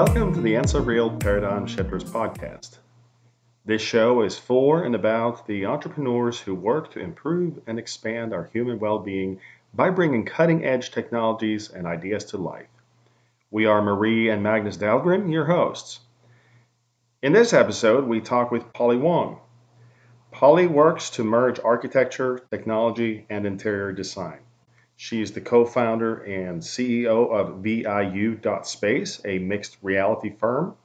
Welcome to the EnsoReal Paradigm Shifters podcast. This show is for and about the entrepreneurs who work to improve and expand our human well-being by bringing cutting-edge technologies and ideas to life. We are Marie and Magnus Dahlgren, your hosts. In this episode, we talk with Polley Wong. Polley works to merge architecture, technology, and interior design. She is the co-founder and CEO of VIU.SPACE, a mixed reality firm.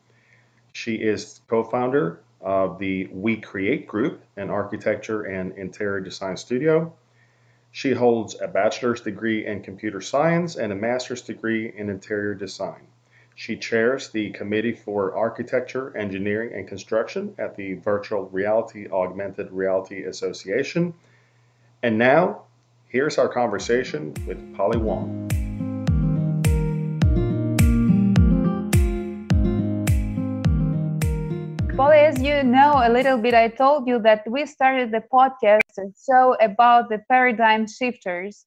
She is co-founder of the We Create group, an architecture and interior design studio. She holds a bachelor's degree in computer science and a master's degree in interior design. She chairs the Committee for Architecture, Engineering and Construction at the Virtual Reality Augmented Reality Association. And now, here's our conversation with Polley Wong. Polley, as you know a little bit, I told you that we started the podcast and show about the paradigm shifters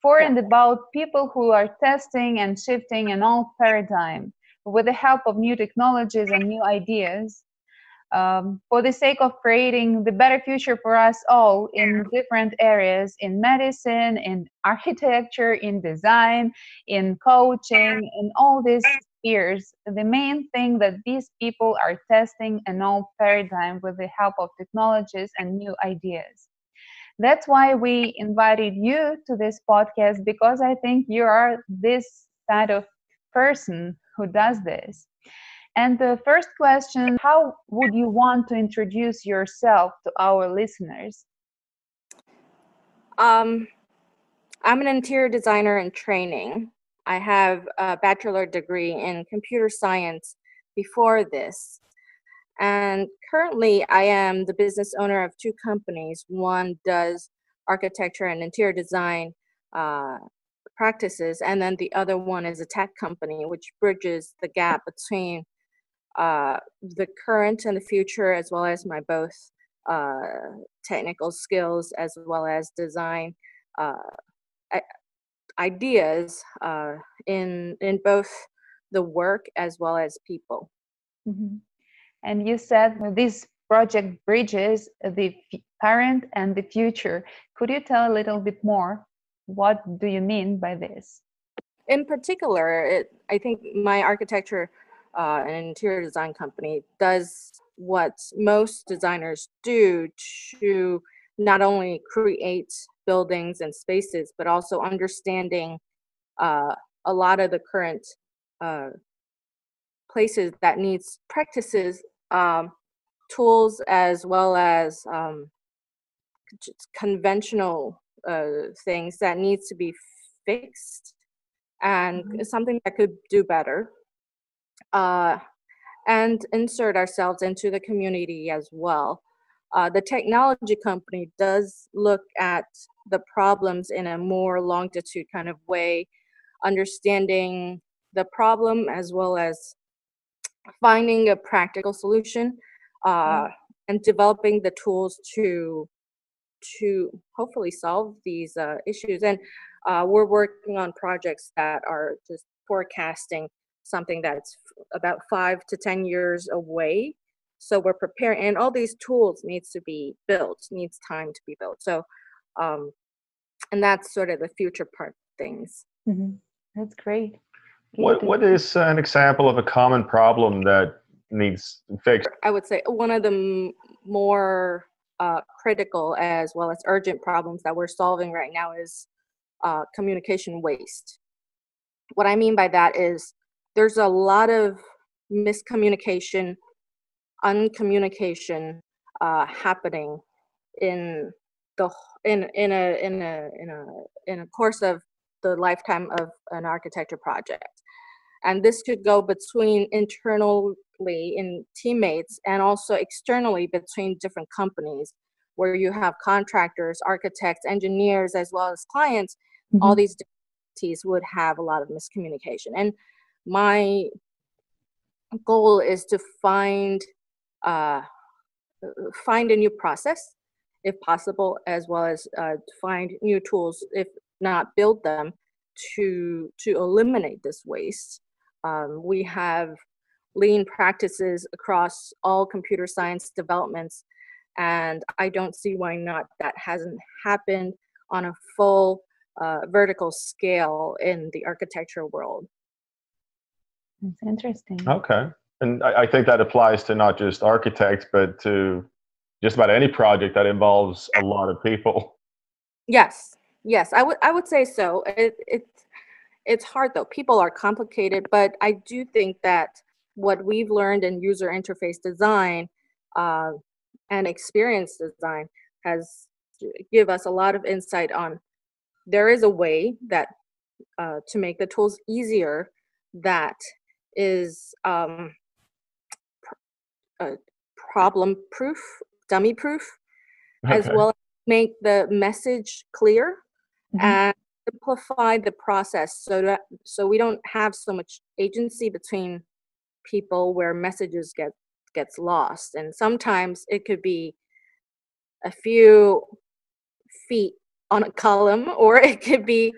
for and about people who are testing and shifting an old paradigm with the help of new technologies and new ideas for the sake of creating the better future for us all in different areas, in medicine, in architecture, in design, in coaching, in all these spheres. The main thing that these people are testing an old paradigm with the help of technologies and new ideas. That's why we invited you to this podcast, because I think you are this kind of person who does this. And the first question, how would you want to introduce yourself to our listeners? I'm an interior designer in training. I have a bachelor degree in computer science before this. And currently, I am the business owner of two companies. One does architecture and interior design practices, and then the other one is a tech company, which bridges the gap between the current and the future, as well as my both technical skills, as well as design ideas in both the work as well as people. Mm-hmm. And you said this project bridges the current and the future. Could you tell a little bit more? What do you mean by this? In particular, I think my architecture and interior design company does what most designers do to not only create buildings and spaces, but also understanding a lot of the current places that needs practices, tools, as well as conventional things that needs to be fixed and something that could do better, and insert ourselves into the community as well. The technology company does look at the problems in a more longitude kind of way, understanding the problem as well as finding a practical solution, and developing the tools to hopefully solve these issues. And we're working on projects that are just forecasting something that's about 5 to 10 years away. So we're preparing, and all these tools needs to be built, needs time to be built. So, and that's sort of the future part of things. Mm-hmm. That's great. What is an example of a common problem that needs fixed? I would say one of the more critical as well as urgent problems that we're solving right now is communication waste. What I mean by that is there's a lot of miscommunication, uncommunication happening in a course of the lifetime of an architecture project. And this could go between internally in teammates and also externally between different companies, where you have contractors, architects, engineers, as well as clients. Mm-hmm. All these entities would have a lot of miscommunication. And my goal is to find a new process, if possible, as well as find new tools, if not build them, to eliminate this waste. We have lean practices across all computer science developments. And I don't see why not that hasn't happened on a full vertical scale in the architecture world. It's interesting. Okay. And I think that applies to not just architects, but to just about any project that involves a lot of people. Yes, yes, I would say so. It's hard though. People are complicated, but I do think that what we've learned in user interface design and experience design has give us a lot of insight on there is a way that to make the tools easier that is problem proof, dummy proof, as Okay. well as make the message clear Mhm. and simplify the process so we don't have so much agency between people where messages gets lost. And sometimes it could be a few feet on a column, or it could be,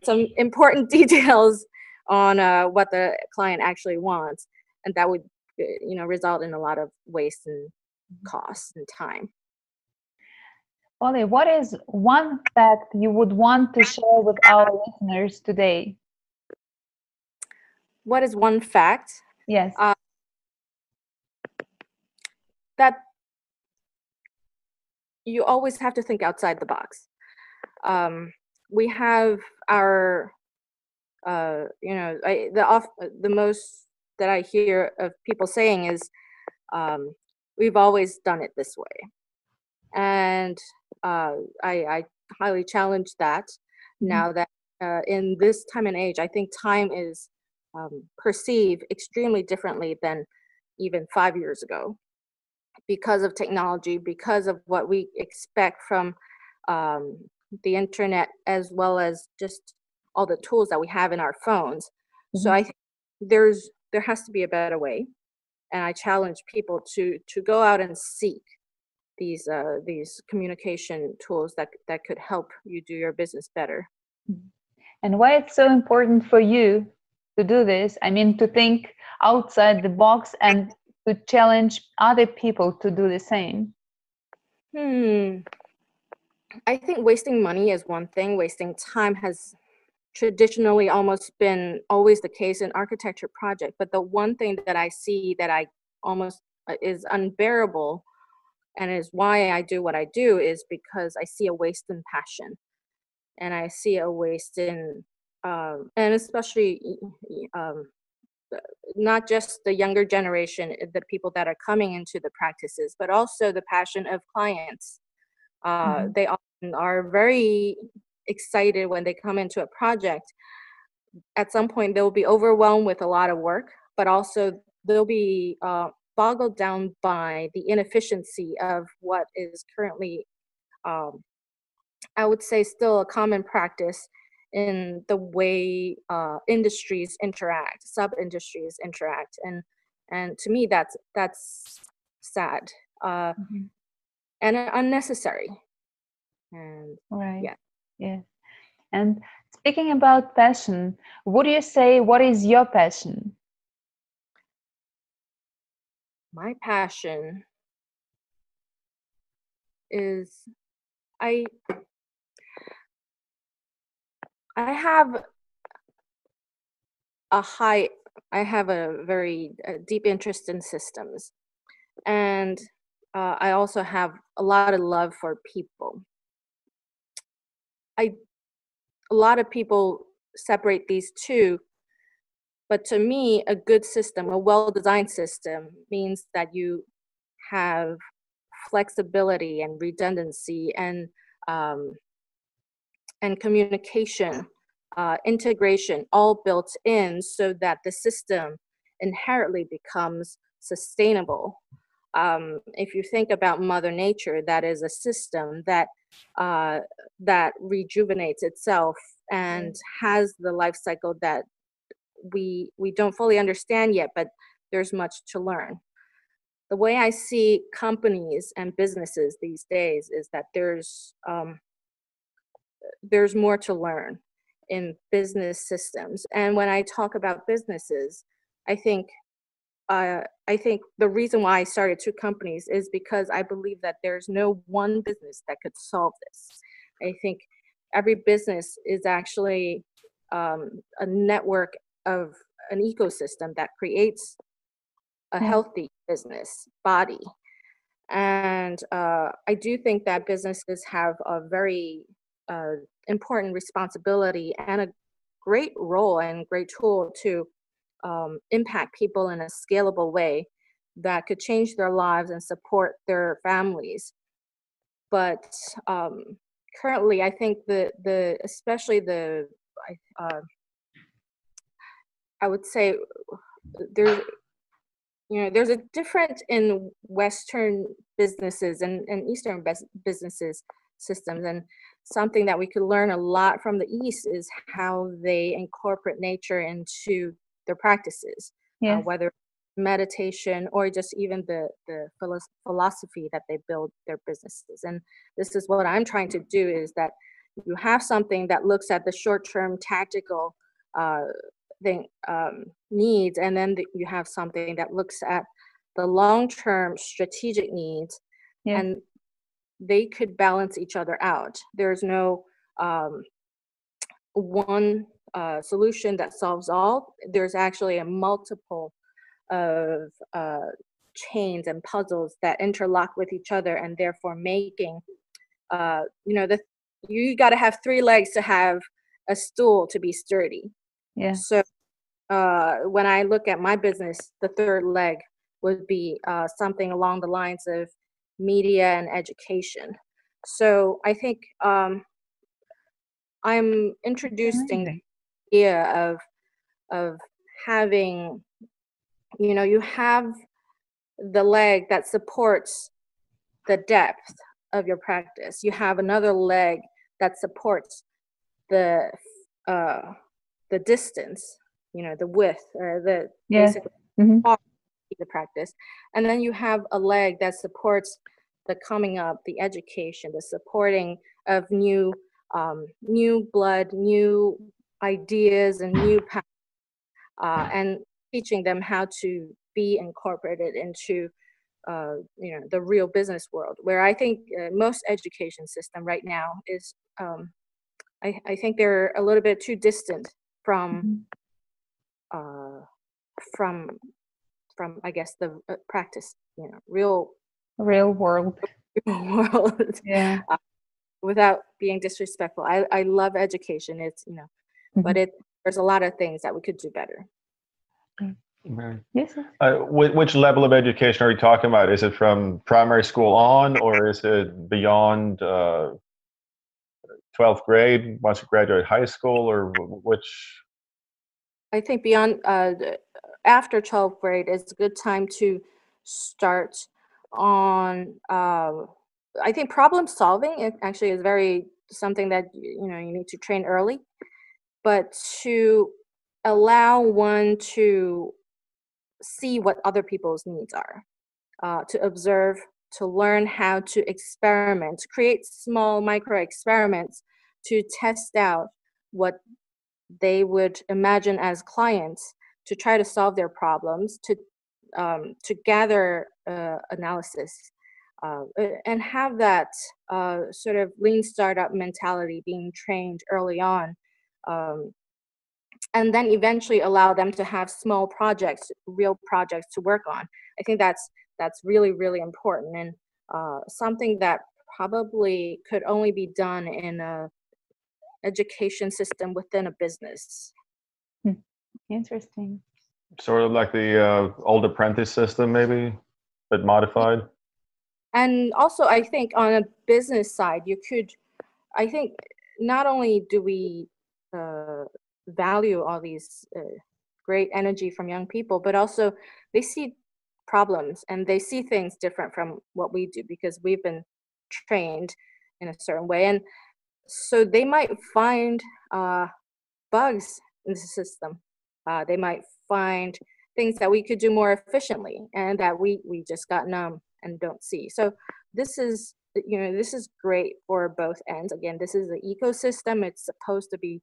some important details on what the client actually wants, and that would, result in a lot of waste and cost and time. Polley, what is one fact you would want to share with our listeners today? What is one fact? Yes. That you always have to think outside the box. We have our, the most that I hear of people saying is, we've always done it this way. And I highly challenge that now that in this time and age, I think time is perceived extremely differently than even 5 years ago because of technology, because of what we expect from the internet, as well as just all the tools that we have in our phones. So I think there has to be a better way, and I challenge people to go out and seek these communication tools that could help you do your business better. And why it's so important for you to do this? I mean, to think outside the box and to challenge other people to do the same. I think wasting money is one thing. Wasting time has traditionally almost been always the case in architecture project. But the one thing that I see that I almost is unbearable, and is why I do what I do, is because I see a waste in passion, and I see a waste in, and especially not just the younger generation, the people that are coming into the practices, but also the passion of clients. They often are very excited when they come into a project. At some point, they'll be overwhelmed with a lot of work, but also they'll be boggled down by the inefficiency of what is currently, I would say, still a common practice in the way industries interact, sub-industries interact, and to me that's sad and unnecessary. And Right. yeah. Yes. And speaking about passion, would you say what is your passion? My passion is I have a very deep interest in systems, and I also have a lot of love for people. A lot of people separate these two, but to me, a good system, a well-designed system, means that you have flexibility and redundancy and communication, integration, all built in so that the system inherently becomes sustainable. If you think about Mother Nature, that is a system that rejuvenates itself and has the life cycle that we don't fully understand yet, but there's much to learn. The way I see companies and businesses these days is that there's more to learn in business systems. And when I talk about businesses, I think I think the reason why I started two companies is because I believe that there's no one business that could solve this. I think every business is actually a network of an ecosystem that creates a healthy business body. And I do think that businesses have a very important responsibility and a great role and great tool to impact people in a scalable way that could change their lives and support their families. But currently, I think especially I would say there's there's a difference in Western businesses and Eastern businesses systems, and something that we could learn a lot from the East is how they incorporate nature into their practices, whether meditation or just even the philosophy that they build their businesses. And this is what I'm trying to do, is that you have something that looks at the short-term tactical needs, and then you have something that looks at the long-term strategic needs, and they could balance each other out. There's no one solution that solves all. There's actually a multiple of chains and puzzles that interlock with each other, and therefore making you got to have three legs to have a stool to be sturdy. So when I look at my business, the third leg would be something along the lines of media and education. So I think I'm introducing the idea of having, you have the leg that supports the depth of your practice. You have another leg that supports the distance, the width, the basically the practice. And then you have a leg that supports the coming up, the education, the supporting of new blood, new ideas, and new paths, and teaching them how to be incorporated into the real business world, where I think most education system right now is I think they're a little bit too distant from I guess the practice, real world. Without being disrespectful, I love education. It's but there's a lot of things that we could do better. Yes. Which level of education are you talking about? Is it from primary school on, or is it beyond 12th grade once you graduate high school, or which? I think beyond after 12th grade is a good time to start on. I think problem solving, it actually is very something that you need to train early, but to allow one to see what other people's needs are, to observe, to learn how to experiment, to create small micro experiments to test out what they would imagine as clients, to try to solve their problems, to gather analysis, and have that sort of lean startup mentality being trained early on, and then eventually allow them to have small projects, real projects to work on. I think that's really, really important, and something that probably could only be done in a education system within a business. Interesting. Sort of like the old apprentice system, maybe, but modified. And also, I think on a business side, I think not only do we value all these great energy from young people, but also they see problems and they see things different from what we do, because we've been trained in a certain way. And so they might find bugs in the system. They might find things that we could do more efficiently and that we just got numb and don't see. So this is great for both ends. Again, this is an ecosystem. It's supposed to be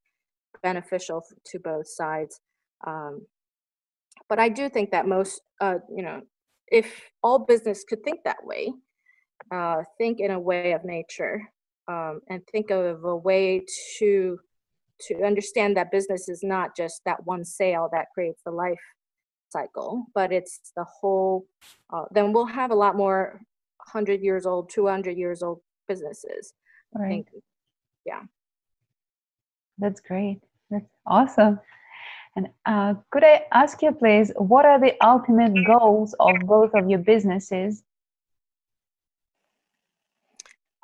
beneficial to both sides. But I do think that most, if all business could think that way, think in a way of nature, and think of a way to understand that business is not just that one sale that creates the life cycle, but it's the whole, then we'll have a lot more 100 years old, 200 years old businesses. Right. I think, yeah. That's great. That's awesome. And could I ask you, please, what are the ultimate goals of both of your businesses?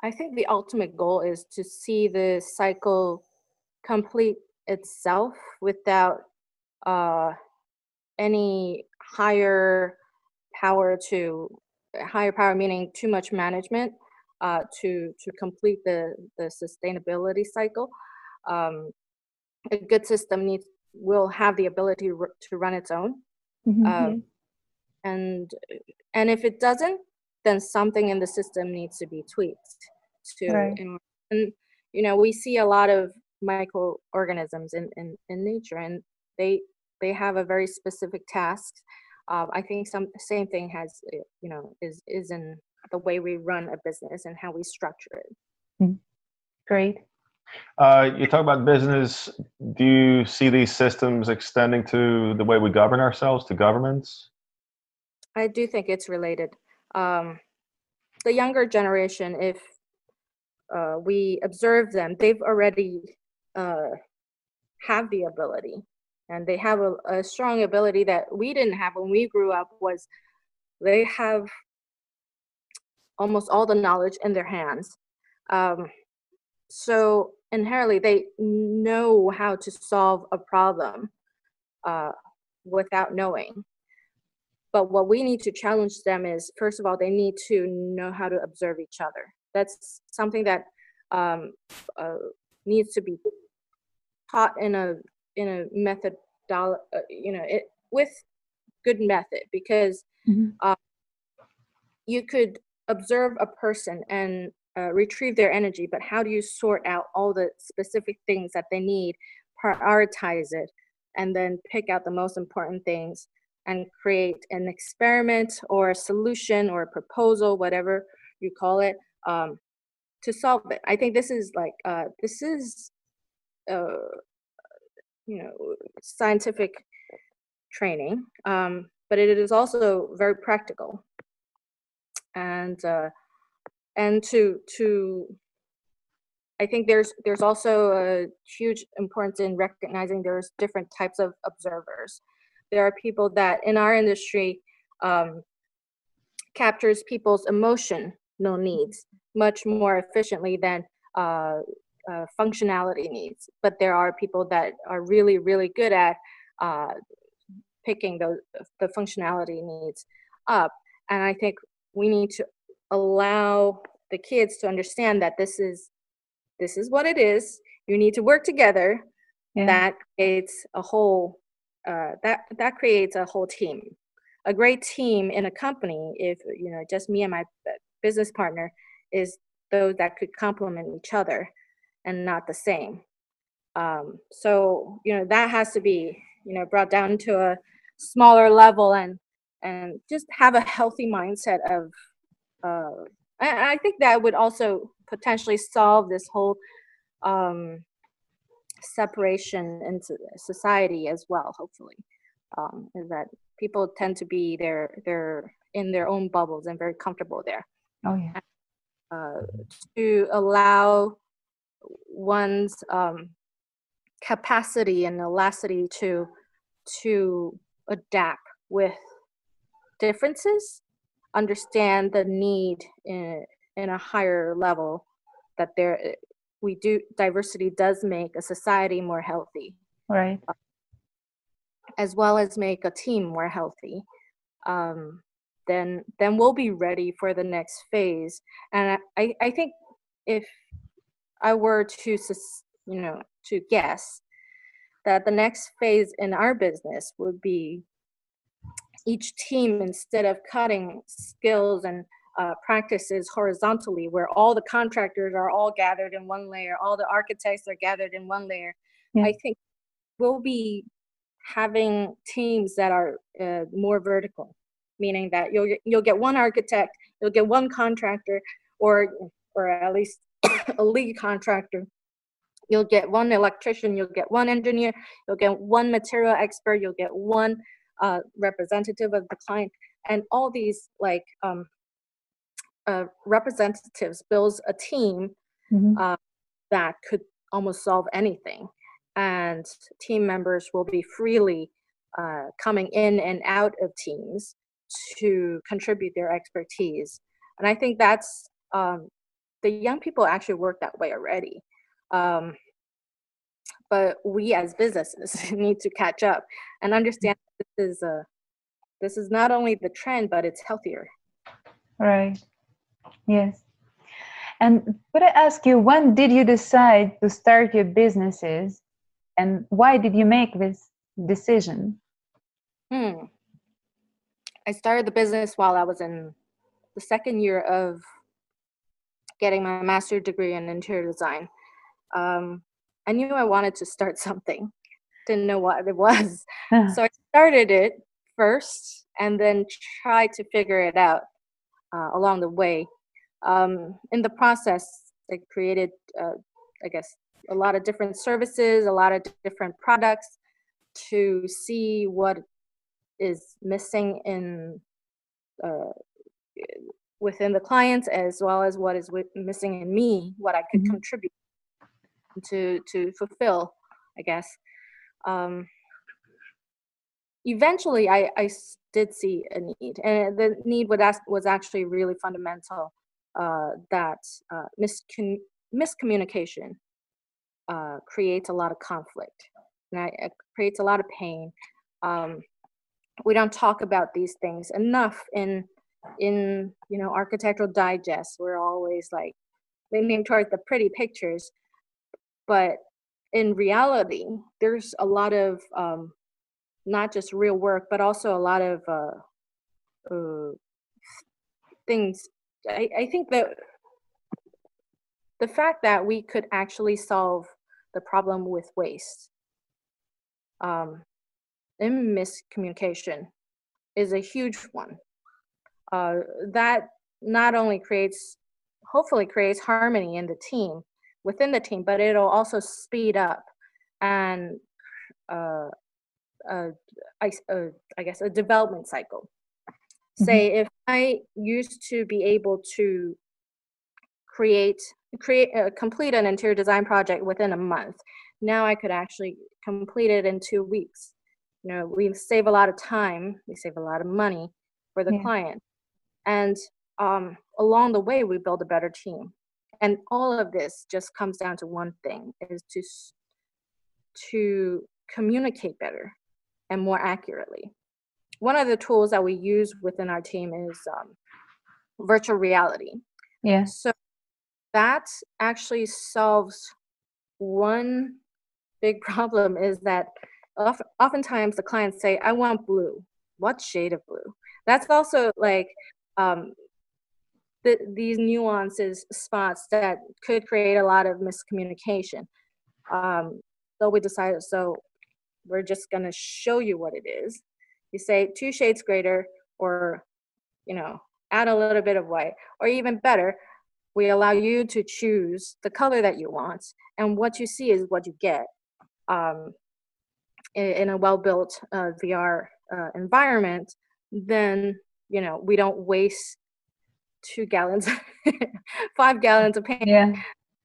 I think the ultimate goal is to see the cycle complete itself without any higher power meaning too much management to complete the sustainability cycle. A good system will have the ability to run its own. Mm-hmm. And if it doesn't, then something in the system needs to be tweaked Right. and we see a lot of microorganisms in nature, and they have a very specific task. I think same thing has is in the way we run a business and how we structure it. Great. You talk about business. Do you see these systems extending to the way we govern ourselves, to governments? I do think it's related. The younger generation, if we observe them, they've already have the ability, and they have a strong ability that we didn't have when we grew up. Was they have almost all the knowledge in their hands, so inherently they know how to solve a problem without knowing. But what we need to challenge them is, first of all, they need to know how to observe each other. That's something that needs to be taught in a method, with good method, because you could observe a person and retrieve their energy, but how do you sort out all the specific things that they need, prioritize it, and then pick out the most important things and create an experiment or a solution or a proposal, whatever you call it, to solve it. I think this is scientific training, but it is also very practical. And I think there's also a huge importance in recognizing there's different types of observers. There are people that in our industry captures people's emotional needs much more efficiently than functionality needs. But there are people that are really, really good at picking the functionality needs up. And I think we need to allow the kids to understand that this is what it is. You need to work together. Yeah. That creates a whole that creates a whole team. A great team in a company, if just me and my business partner, is those that could complement each other and not the same. So that has to be brought down to a smaller level and just have a healthy mindset of I think that would also potentially solve this whole separation into society as well, hopefully. Is that people tend to be they're in their own bubbles and very comfortable there. Oh yeah. To allow one's capacity and elasticity to adapt with differences, understand the need in a higher level, that diversity does make a society more healthy, right, as well as make a team more healthy. Then we'll be ready for the next phase. And I think if I were to guess, that the next phase in our business would be each team, instead of cutting skills and practices horizontally, where all the contractors are all gathered in one layer, all the architects are gathered in one layer. Yeah. I think we'll be having teams that are more vertical, meaning that you'll get one architect, you'll get one contractor, or at least a lead contractor. You'll get one electrician, you'll get one engineer, you'll get one material expert, you'll get one representative of the client, and all these like representatives builds a team that could almost solve anything, and team members will be freely coming in and out of teams to contribute their expertise. And I think that's the young people actually work that way already. But we as businesses need to catch up and understand this is not only the trend, but it's healthier. Right. Yes. And could I ask you, when did you decide to start your businesses, and why did you make this decision? I started the business while I was in the second year of getting my master's degree in interior design. I knew I wanted to start something, didn't know what it was. So I started it first and then tried to figure it out along the way. In the process, I created, I guess, a lot of different services, a lot of different products to see what is missing in within the clients, as well as what is missing in me, what I could contribute to fulfill, I guess. Eventually, I did see a need, and the need was actually really fundamental. That miscommunication creates a lot of conflict, and it creates a lot of pain. We don't talk about these things enough in architectural digests. We're always like leaning towards the pretty pictures, but in reality, there's a lot of not just real work, but also a lot of things. I think that the fact that we could actually solve the problem with waste in miscommunication is a huge one. That not only hopefully creates harmony in the team, within the team, but it'll also speed up and I guess a development cycle. Say if I used to be able to complete an interior design project within a month, now I could actually complete it in 2 weeks. We save a lot of time, we save a lot of money for the client, and along the way we build a better team. And all of this just comes down to one thing: is to communicate better and more accurately. One of the tools that we use within our team is virtual reality. So that actually solves one big problem, is that oftentimes the clients say, I want blue. What shade of blue? That's also like these nuances, spots that could create a lot of miscommunication. So we decided, we're just going to show you what it is. You say 2 shades greater, or add a little bit of white, or even better, we allow you to choose the color that you want, and what you see is what you get in a well-built VR environment. Then we don't waste 2 gallons 5 gallons of paint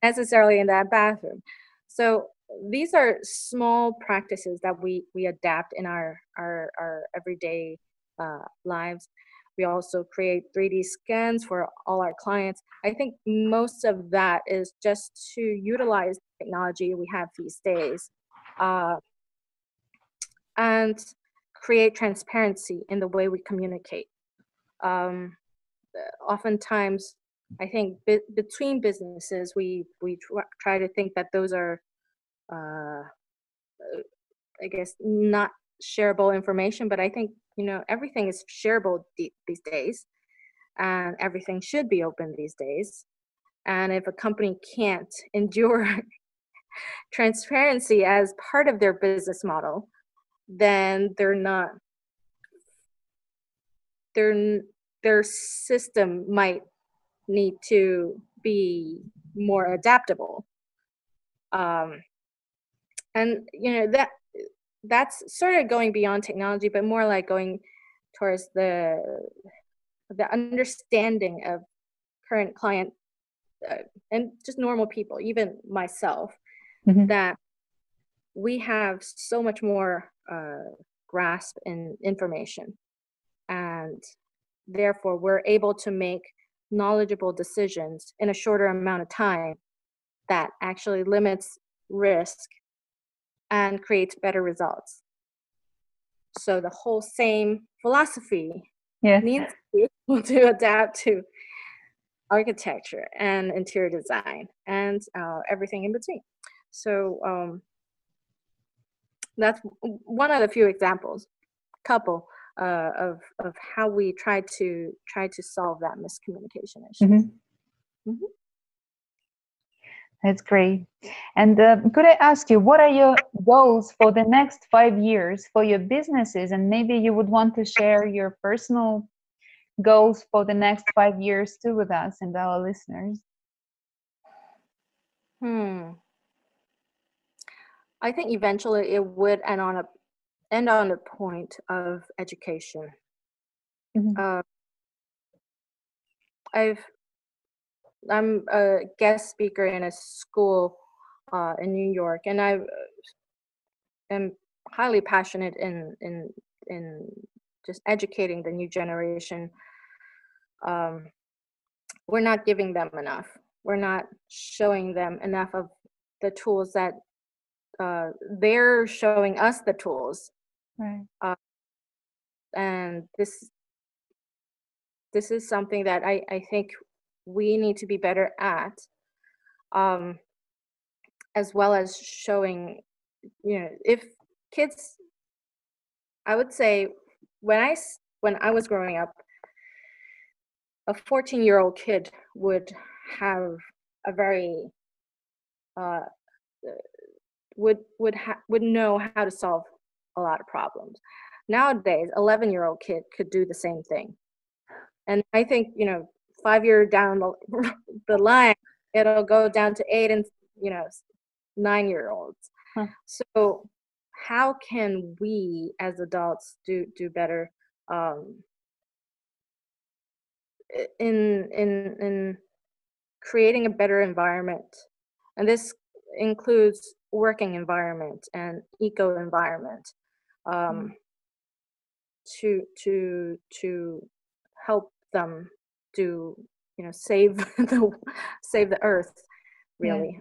necessarily in that bathroom. So these are small practices that we adapt in our everyday lives. We also create 3D scans for all our clients. I think most of that is just to utilize technology we have these days and create transparency in the way we communicate. Oftentimes, I think between businesses, we try to think that those are I guess not shareable information, but I think everything is shareable these days, and everything should be open these days. And if a company can't endure transparency as part of their business model, then their system might need to be more adaptable. And that's sort of going beyond technology, but more like going towards the understanding of current client and just normal people, even myself, that we have so much more grasp in information, and therefore we're able to make knowledgeable decisions in a shorter amount of time that actually limits risk and creates better results. So the whole same philosophy needs to be able to adapt to architecture and interior design and everything in between. So that's one of the few examples, couple of how we try to solve that miscommunication issue. That's great. And could I ask you, what are your goals for the next 5 years for your businesses? And maybe you would want to share your personal goals for the next 5 years too with us and our listeners. I think eventually it would end on a point of education. I'm a guest speaker in a school in New York, and I am highly passionate in just educating the new generation. We're not giving them enough. We're not showing them enough of the tools that they're showing us the tools. Right. And this is something that I think we need to be better at, as well as showing, if kids, I would say when I was growing up, a 14-year-old kid would have a very would know how to solve a lot of problems. Nowadays, 11-year-old kid could do the same thing. And I think, 5 years down the line, it'll go down to 8 and 9-year-olds. So how can we as adults do better in creating a better environment? And this includes working environment and eco environment, to help them to save the earth, really.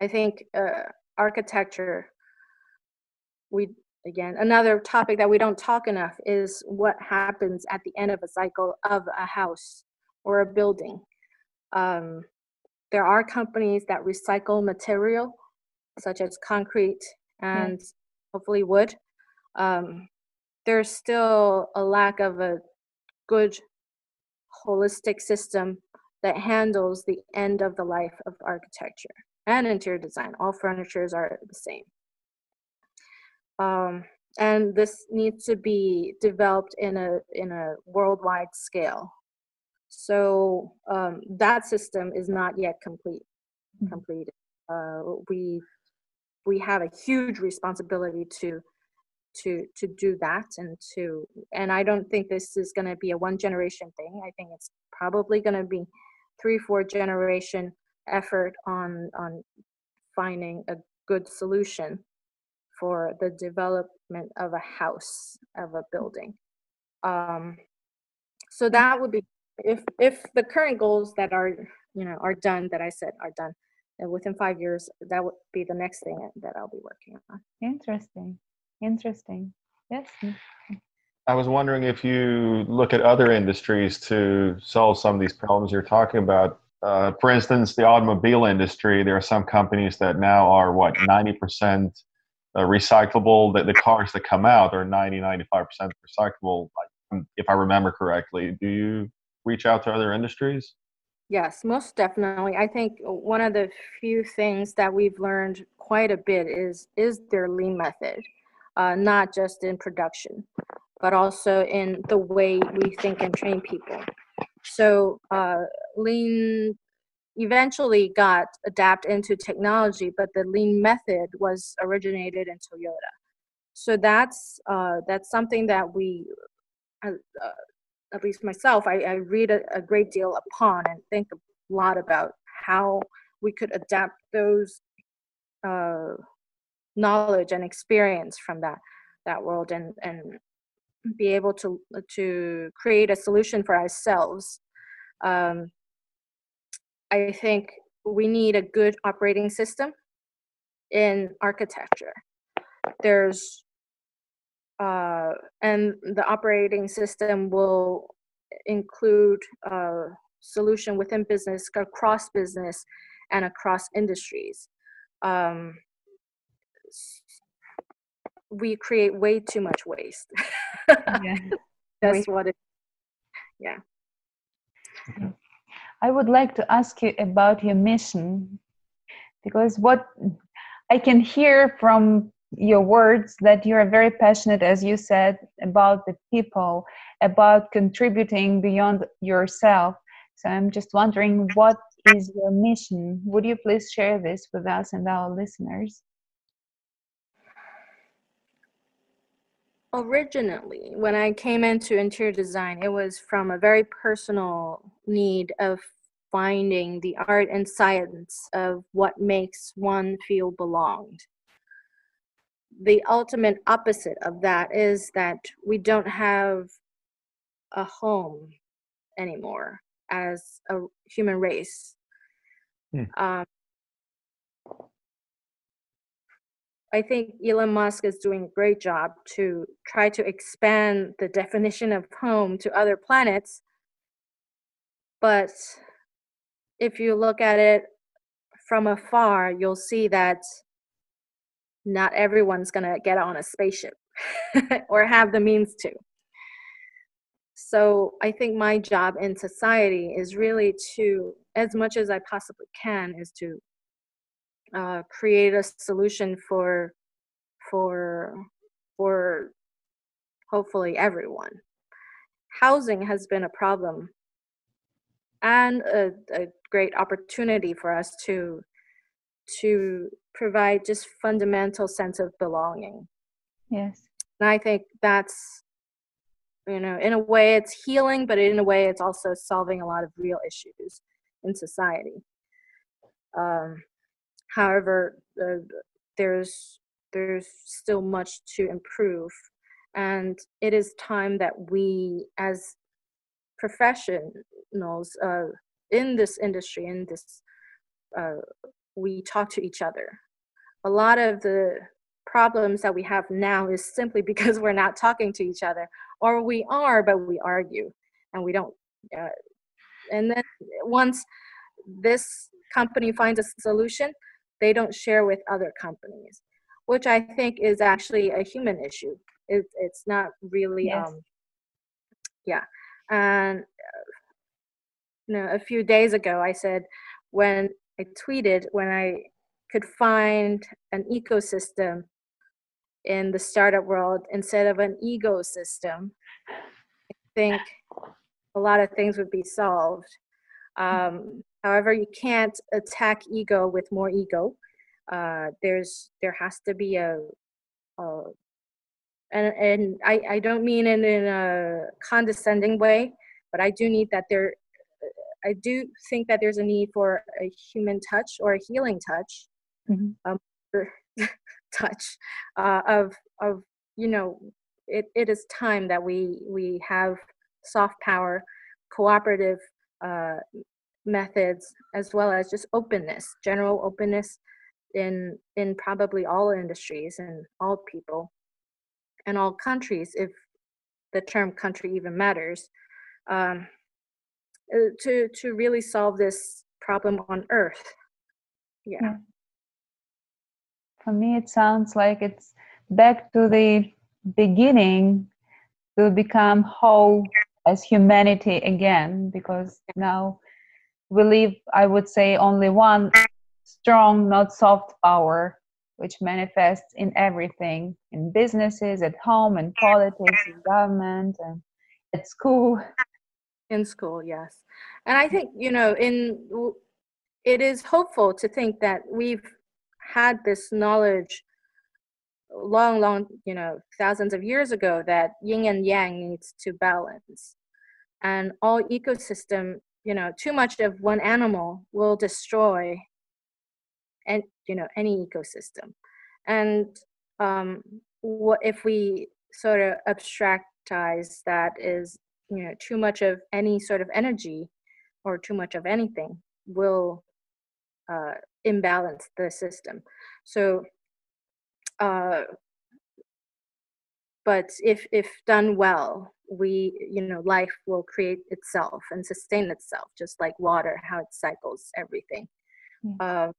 I think architecture, again, another topic that we don't talk enough is what happens at the end of a cycle of a house or a building. There are companies that recycle material such as concrete and hopefully wood. There's still a lack of a good holistic system that handles the end of the life of architecture and interior design. All furnitures are the same. And this needs to be developed in a worldwide scale. So that system is not yet completed. We have a huge responsibility to do that, and I don't think this is going to be a one generation thing. I think it's probably going to be 3-4 generation effort on finding a good solution for the development of a house, of a building. So that would be, if the current goals that are done, that I said are done, and within 5 years, that would be the next thing that I'll be working on. Interesting. Yes. I was wondering if you look at other industries to solve some of these problems you're talking about. For instance, the automobile industry, there are some companies that now are 90% recyclable. The cars that come out are 95% recyclable, if I remember correctly. Do you reach out to other industries? Yes, most definitely. I think one of the few things that we've learned quite a bit is their lean method. not just in production, but also in the way we think and train people. So lean eventually got adapted into technology, but the lean method was originated in Toyota. So that's something that we, at least myself, I read a great deal upon and think a lot about how we could adapt those knowledge and experience from that world and be able to create a solution for ourselves. I think we need a good operating system in architecture. There's and the operating system will include solution within business, across business, and across industries. We create way too much waste. Yeah. That's what it. Yeah. I would like to ask you about your mission, because what I can hear from your words that you are very passionate, as you said, about the people, about contributing beyond yourself. So I'm just wondering, what is your mission? Would you please share this with us and our listeners? Originally, when I came into interior design, it was from a very personal need of finding the art and science of what makes one feel belonged. The ultimate opposite of that is that we don't have a home anymore as a human race. I think Elon Musk is doing a great job to try to expand the definition of home to other planets. But if you look at it from afar, you'll see that not everyone's going to get on a spaceship or have the means to. So I think my job in society is really to, as much as I possibly can, is to create a solution for hopefully everyone. Housing has been a problem and a great opportunity for us to provide just fundamental sense of belonging. Yes. And I think that's, in a way it's healing, but in a way it's also solving a lot of real issues in society. However, there's still much to improve, and it is time that we, as professionals in this industry, we talk to each other. A lot of the problems that we have now is simply because we're not talking to each other, or we are, but we argue and we don't. And then once this company finds a solution, they don't share with other companies, which I think is actually a human issue. It's not really, yes. And a few days ago, I said, when I tweeted, when I could find an ecosystem in the startup world instead of an ecosystem, I think a lot of things would be solved. However, you can't attack ego with more ego. There has to be and I don't mean in a condescending way, but I do think that there's a need for a human touch or a healing touch, touch of it is time that we have soft power, cooperative methods, as well as just openness, general openness in probably all industries and all people and all countries, if the term country even matters, to really solve this problem on Earth. Yeah. For me, it sounds like it's back to the beginning, to become whole as humanity again, because now we live, I would say, only one strong, not soft power. which manifests in everything, in businesses, at home, in politics, in government, and at school. In school, yes. And I think, it is hopeful to think that we've had this knowledge long, thousands of years ago, that yin and yang needs to balance. And all ecosystem, too much of one animal will destroy any ecosystem. And what if we sort of abstractize that is, too much of any sort of energy or too much of anything will imbalance the system. So but if done well, life will create itself and sustain itself, just like water, how it cycles everything. But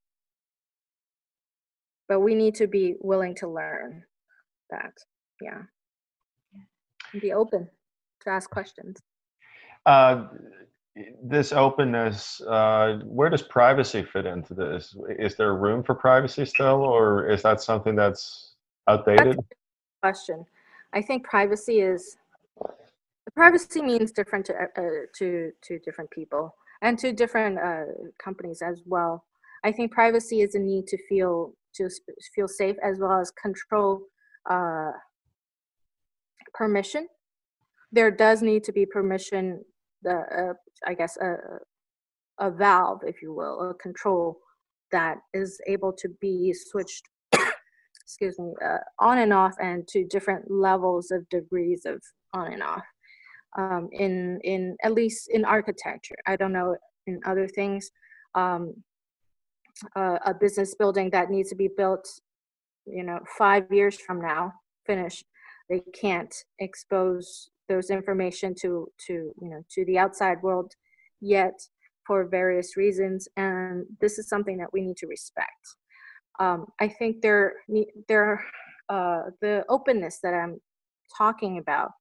we need to be willing to learn that. Be open to ask questions. This openness, where does privacy fit into this? Is there room for privacy still, or is that something that's outdated? That's a question. I think privacy means different to different people and to different companies as well. I think privacy is a need to feel safe, as well as control, permission. There does need to be permission, I guess a valve, if you will, a control that is able to be switched excuse me, on and off, and to different levels of degrees of on and off. In at least in architecture, I don't know in other things. A business building that needs to be built, 5 years from now, finished, they can't expose those information to the outside world yet, for various reasons, and this is something that we need to respect. I think the openness that I'm talking about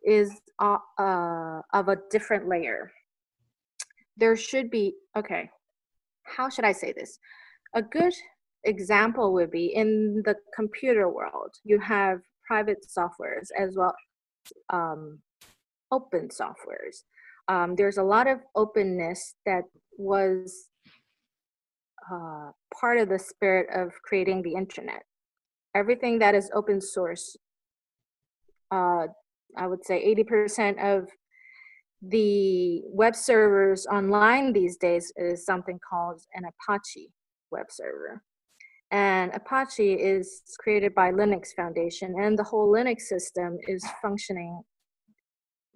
is of a different layer. There should be, how should I say this? A good example would be in the computer world. You have private softwares as well as open softwares. There's a lot of openness that was part of the spirit of creating the internet. Everything that is open source, I would say 80% of the web servers online these days is something called an Apache web server. And Apache is created by Linux Foundation, and the whole Linux system is functioning,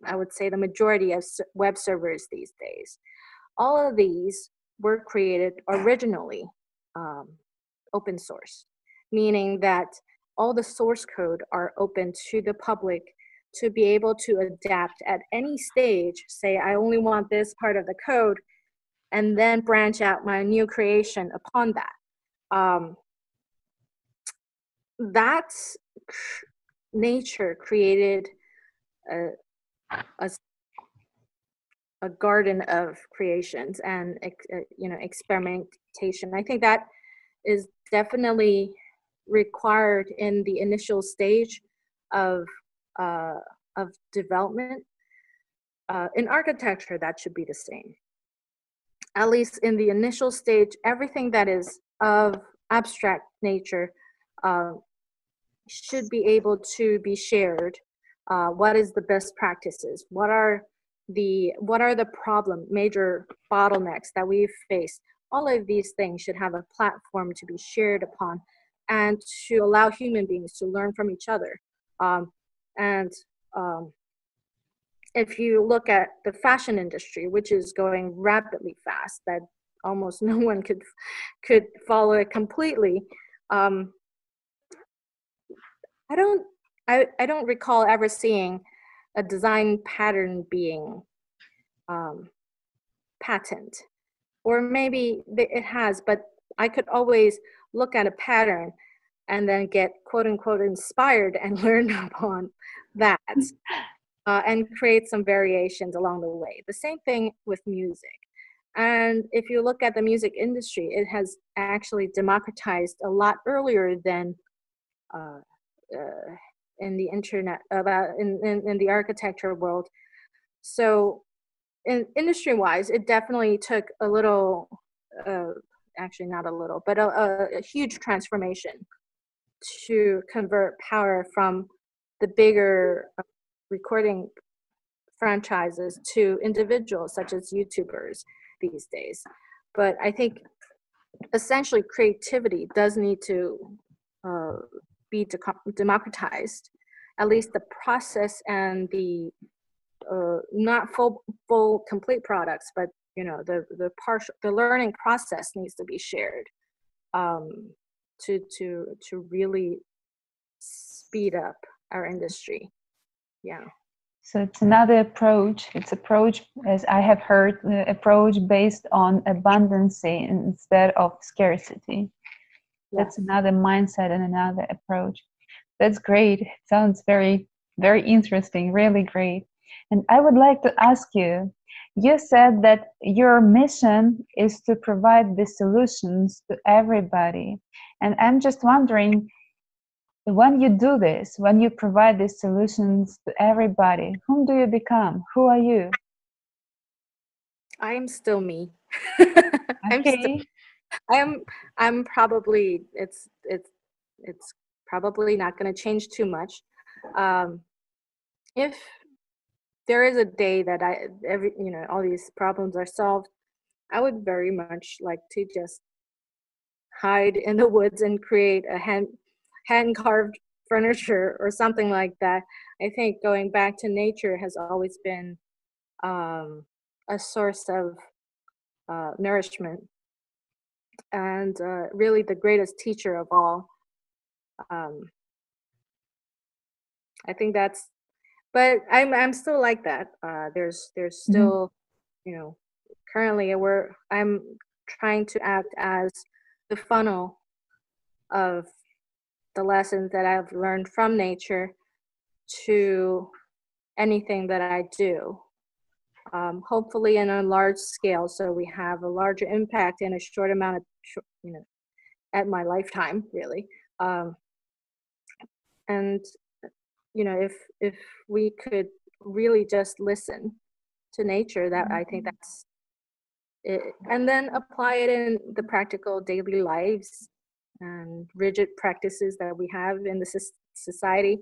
I would say, the majority of web servers these days. All of these were created originally open source, meaning that all the source code are open to the public to be able to adapt at any stage. Say, I only want this part of the code, and then branch out my new creation upon that. That's nature created a garden of creations and experimentation. I think that is definitely required in the initial stage of development. In architecture, that should be the same. At least in the initial stage, everything that is of abstract nature should be able to be shared. What is the best practices? What are the major bottlenecks that we face? All of these things should have a platform to be shared upon, and to allow human beings to learn from each other. If you look at the fashion industry, which is going rapidly fast, that almost no one could follow it completely. I don't recall ever seeing a design pattern being patent, or maybe it has, but I could always look at a pattern and then get quote unquote inspired and learn upon that, and create some variations along the way. The same thing with music. And if you look at the music industry, it has actually democratized a lot earlier than in the internet, in the architecture world. So in industry-wise, it definitely took a little, actually not a little, but a huge transformation to convert power from the bigger recording franchises to individuals such as YouTubers these days. But I think essentially creativity does need to be democratized, at least the process and the not full complete products, but the learning process needs to be shared to really speed up our industry. Yeah. So it's another approach. It's approach, as I have heard, the approach based on abundance instead of scarcity. Yeah. That's another mindset and another approach. That's great. It sounds very, very interesting, really great. And I would like to ask you, you said that your mission is to provide the solutions to everybody. And I'm just wondering, when you do this, when you provide these solutions to everybody, whom do you become? Who are you? I am still me. Okay. I'm probably, it's probably not going to change too much. If there is a day that all these problems are solved, I would very much like to just hide in the woods and create a hand carved furniture or something like that. I think going back to nature has always been a source of nourishment, and really the greatest teacher of all. I think that's, but I'm still like that. There's still, currently I'm trying to act as the funnel of the lessons that I've learned from nature to anything that I do. Hopefully in a large scale, so we have a larger impact in a short amount of, at my lifetime, really. And if we could really just listen to nature, that I think that's it, and then apply it in the practical daily lives and rigid practices that we have in the society,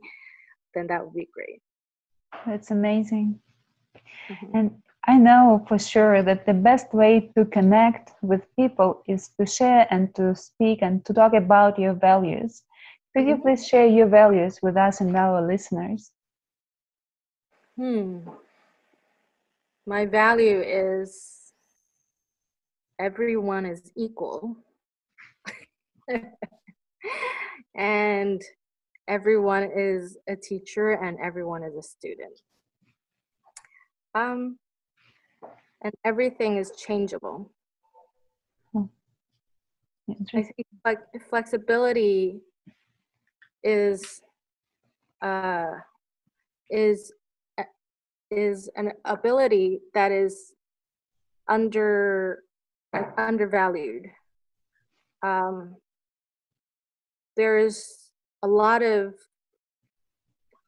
then that would be great. That's amazing. Mm-hmm. And I know for sure that the best way to connect with people is to share and to speak and to talk about your values. Could you please share your values with us and our listeners? My value is everyone is equal. And everyone is a teacher and everyone is a student. And everything is changeable. I think like flexibility is an ability that is undervalued. There's a lot of,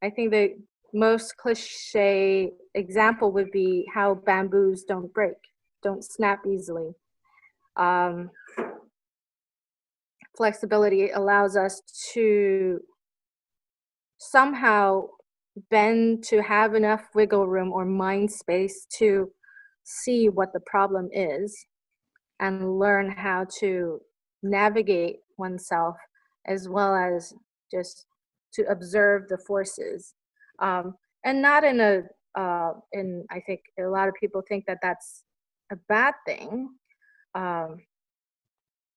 I think the most cliche example would be how bamboos don't break, don't snap easily. Flexibility allows us to somehow bend to have enough wiggle room or mind space to see what the problem is and learn how to navigate oneself, as well as just to observe the forces. And not in I think a lot of people think that that's a bad thing.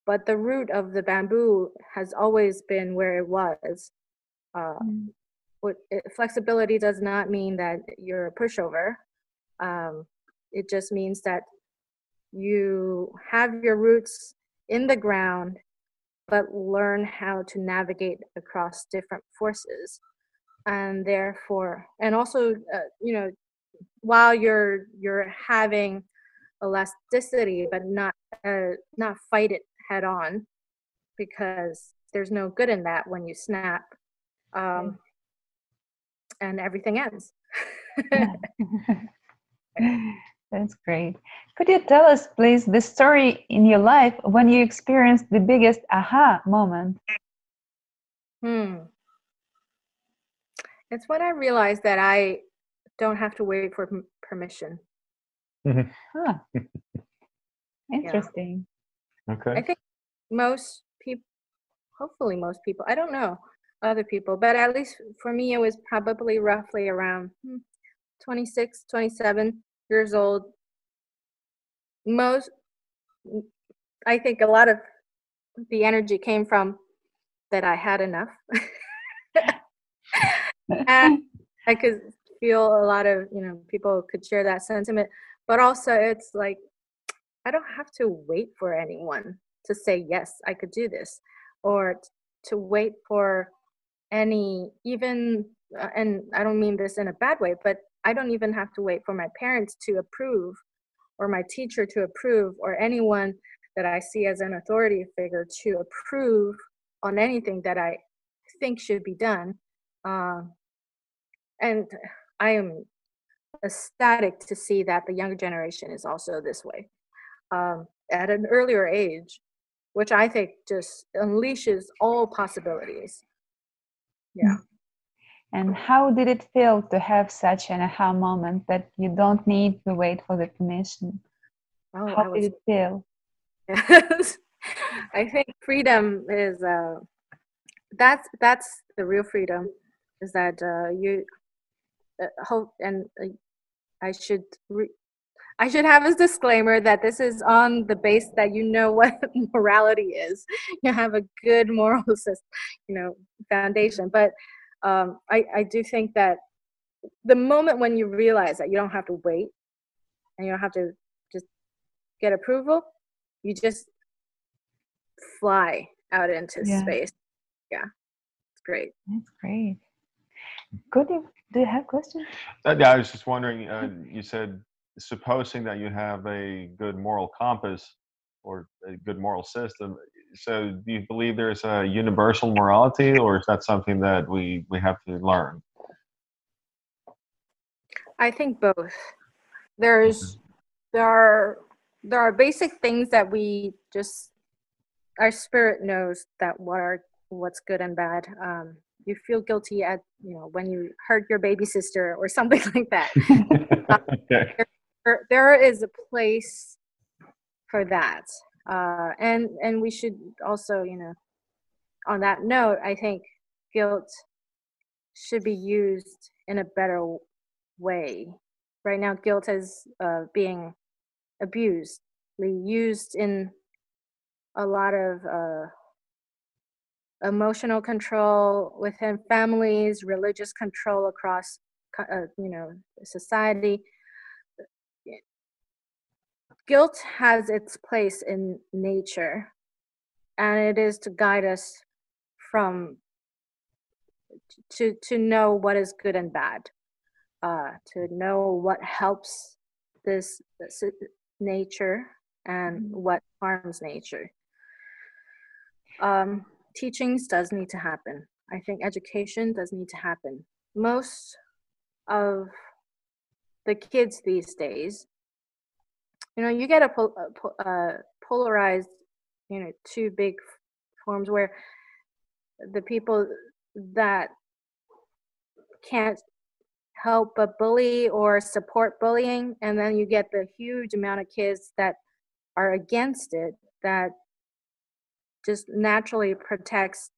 But the root of the bamboo has always been where it was. Flexibility does not mean that you're a pushover. It just means that you have your roots in the ground, but learn how to navigate across different forces. And therefore, and also, while you're having elasticity, but not fight it head on, because there's no good in that when you snap, and everything ends. That's great. Could you tell us, please, the story in your life when you experienced the biggest aha moment? It's when I realized that I don't have to wait for permission. Huh. Interesting. Okay. I think most people, hopefully most people, I don't know other people, but at least for me, it was probably roughly around 26, 27 years old. I think a lot of the energy came from that I had enough. And I could feel a lot of, people could share that sentiment, but also it's like, I don't have to wait for anyone to say, yes, I could do this, or to wait for and I don't mean this in a bad way, but I don't even have to wait for my parents to approve, or my teacher to approve, or anyone that I see as an authority figure to approve on anything that I think should be done. And I am ecstatic to see that the younger generation is also this way, at an earlier age, which I think just unleashes all possibilities. Yeah. And how did it feel to have such an aha moment that you don't need to wait for the permission? How did it feel? Yes. I think freedom is that's the real freedom, is that you hope, and I should have a disclaimer that this is on the base that you know what morality is. You have a good moral system, foundation. But I do think that the moment when you realize that you don't have to wait and you don't have to just get approval, you just fly out into space. Yeah, it's great. That's great. Do you have questions? Yeah, I was just wondering, you said, supposing that you have a good moral compass or a good moral system, so do you believe there's a universal morality, or is that something that we have to learn? I think both. There are basic things that we just, our spirit knows that what's good and bad. You feel guilty when you hurt your baby sister or something like that. Okay. There is a place for that, and we should also, on that note, I think guilt should be used in a better way. Right now, guilt is being abused, used in a lot of emotional control within families, religious control across, society. Guilt has its place in nature, and it is to guide us to know what is good and bad, to know what helps this nature and what harms nature. Teachings does need to happen. I think education does need to happen. Most of the kids these days, you get a polarized, two big forms, where the people that can't help but bully or support bullying, and then you get the huge amount of kids that are against it, that just naturally protects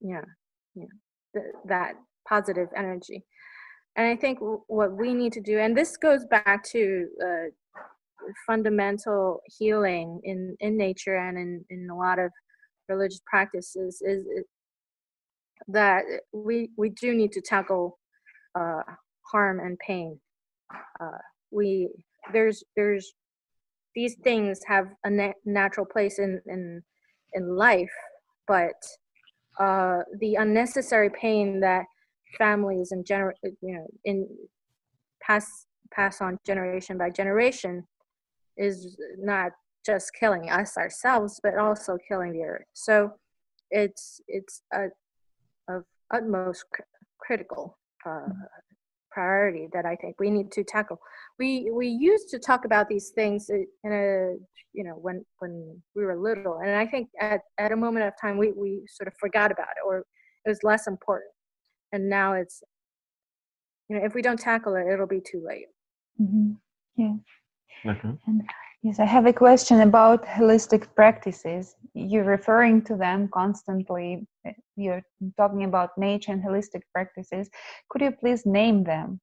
that positive energy. And I think what we need to do, and this goes back to fundamental healing in nature and in a lot of religious practices, is that we do need to tackle harm and pain. There's these things have a natural place in life, but the unnecessary pain that families and pass on generation by generation is not just killing us ourselves, but also killing the earth. So it's of utmost critical priority that I think we need to tackle. We used to talk about these things in a, you know, when we were little, and I think at a moment of time we sort of forgot about it, or it was less important. And now it's, you know, if we don't tackle it, it'll be too late. Mm-hmm. Yeah. Mm-hmm. And yes, I have a question about holistic practices. You're referring to them constantly. You're talking about nature and holistic practices. Could you please name them?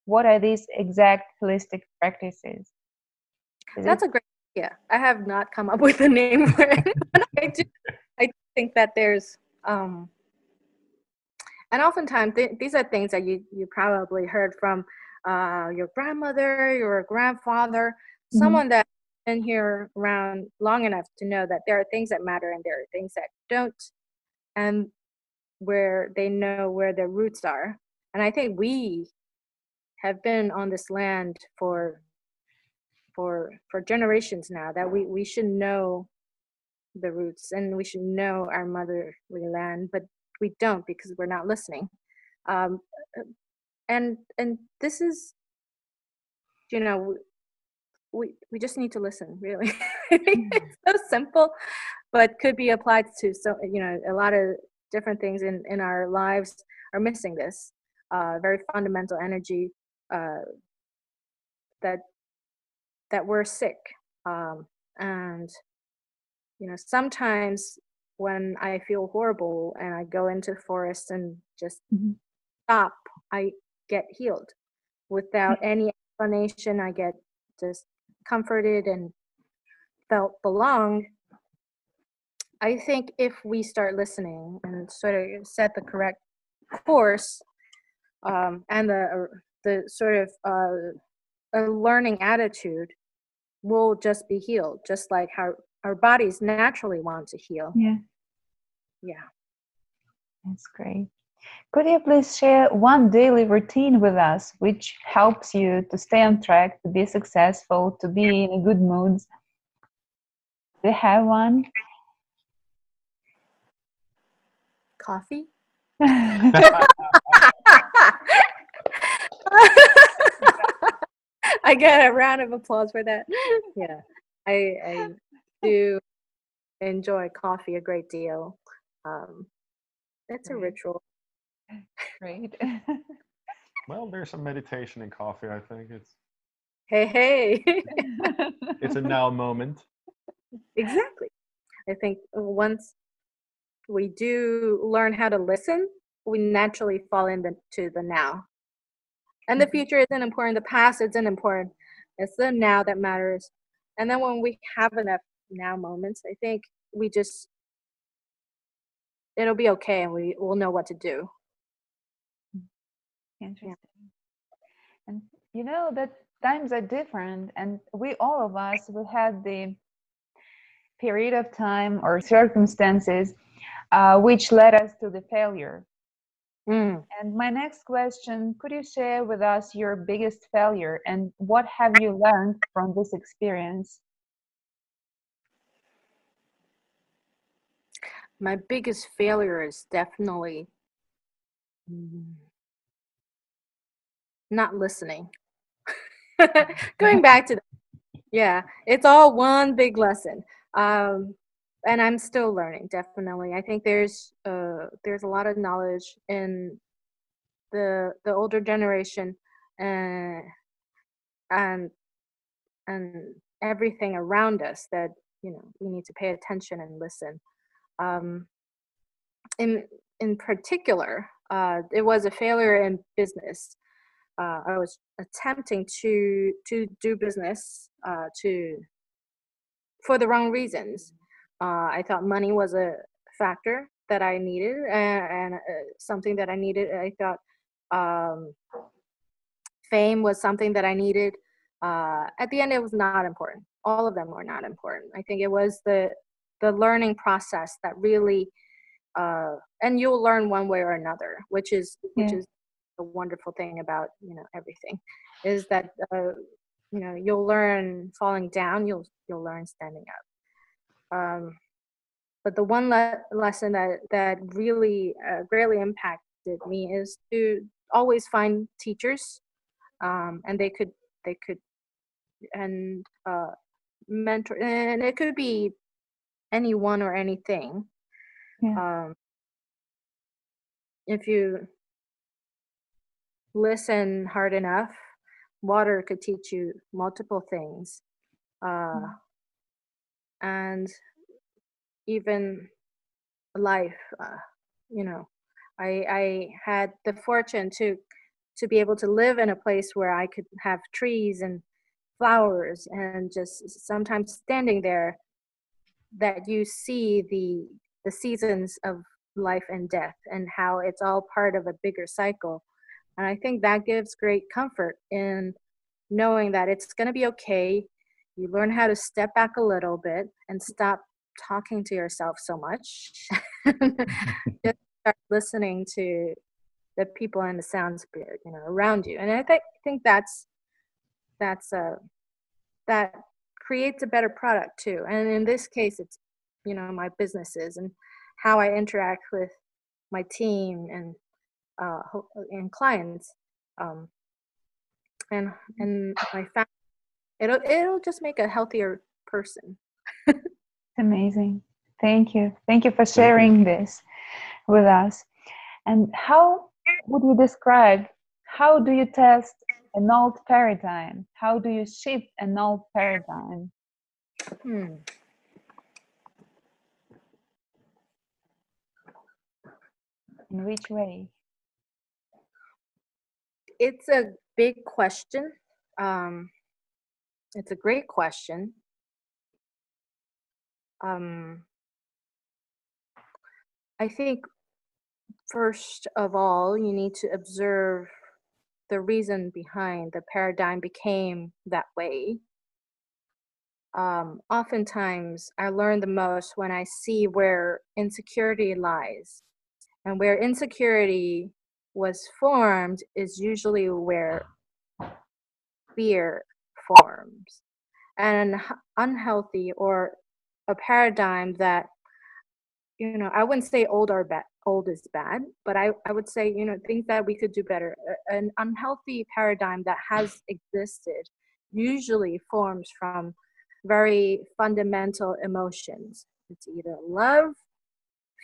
What are these exact holistic practices? That's a great idea. I have not come up with a name for it. I think that there's, and oftentimes these are things that you probably heard from your grandmother, your grandfather, someone that's been here around long enough to know that there are things that matter and there are things that don't, and where they know where their roots are. And I think we have been on this land for generations now, that we should know the roots and we should know our motherly land, but we don't, because we're not listening. And this is, you know, we just need to listen, really. It's so simple, but could be applied to, so, you know, a lot of different things in our lives are missing this very fundamental energy that we're sick. And, you know, sometimes when I feel horrible and I go into the forest and just stop, I get healed without any explanation. I get just comforted and felt belonged. I think if we start listening and sort of set the correct course, and the sort of a learning attitude, we'll just be healed, just like how our bodies naturally want to heal. Yeah. That's great. Could you please share one daily routine with us which helps you to stay on track, to be successful, to be in a good mood? Do you have one? Coffee? I get a round of applause for that. Yeah, I do enjoy coffee a great deal. It's a ritual. Great. Well, there's some meditation in coffee, I think. Hey. It's a now moment. Exactly. I think once we do learn how to listen, we naturally fall into the now. And the future isn't important, the past isn't important. It's the now that matters. And then when we have enough now moments, I think it'll be okay, and we'll know what to do. Interesting. Yeah. And you know that times are different, and all of us, we had the period of time or circumstances which led us to the failure. And my next question, could you share with us your biggest failure and what have you learned from this experience? My biggest failure is definitely not listening. Going back to that. Yeah, it's all one big lesson. And I'm still learning, definitely. I think there's a lot of knowledge in the older generation, and everything around us that, you know, we need to pay attention and listen. In particular, it was a failure in business. I was attempting to do business for the wrong reasons. I thought money was a factor that I needed, and something that I needed. I thought fame was something that I needed. At the end, it was not important. All of them were not important. I think it was the learning process that really, and you'll learn one way or another, which is the wonderful thing about, you know, everything, is that you know, you'll learn falling down, you'll learn standing up. But the one lesson that really greatly impacted me is to always find teachers, and they could and mentor, and it could be anyone or anything. Yeah. If you listen hard enough, water could teach you multiple things, and even life. You know, I had the fortune to be able to live in a place where I could have trees and flowers, and just sometimes standing there, that you see the seasons of life and death and how it's all part of a bigger cycle. And I think that gives great comfort in knowing that it's going to be okay. You learn how to step back a little bit and stop talking to yourself so much. Just start listening to the people and the sounds, you know, around you. And I think that creates a better product too. And in this case, it's, you know, my businesses and how I interact with my team and clients, and my family. It'll just make a healthier person. Amazing. Thank you. Thank you for sharing this with us. And how would you describe, how do you test an old paradigm? How do you shift an old paradigm? In which way? It's a big question. It's a great question. I think first of all, you need to observe the reason behind the paradigm became that way. Oftentimes, I learn the most when I see where insecurity lies. And where insecurity was formed is usually where fear forms. And an unhealthy or a paradigm that, you know, I wouldn't say old is bad, but I would say, you know, things that we could do better. An unhealthy paradigm that has existed usually forms from very fundamental emotions. It's either love,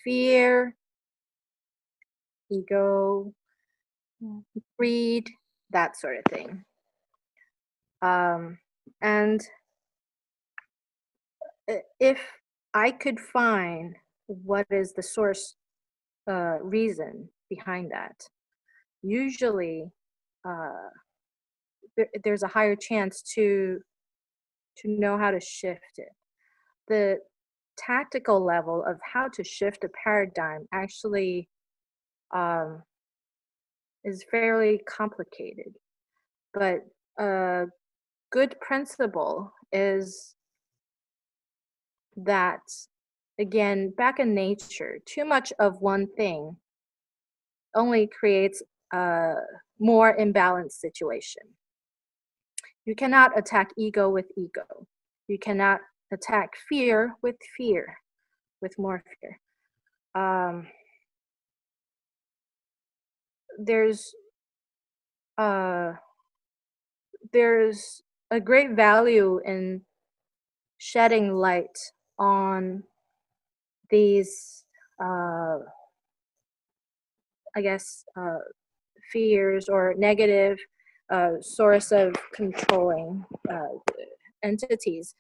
fear, ego, greed, that sort of thing. And if I could find what is the source reason behind that, usually there's a higher chance to know how to shift it. The tactical level of how to shift a paradigm actually is fairly complicated, but a good principle is that, again, back in nature, too much of one thing only creates a more imbalanced situation. You cannot attack ego with ego. You cannot attack fear, with more fear. There's a great value in shedding light on these, fears or negative source of controlling entities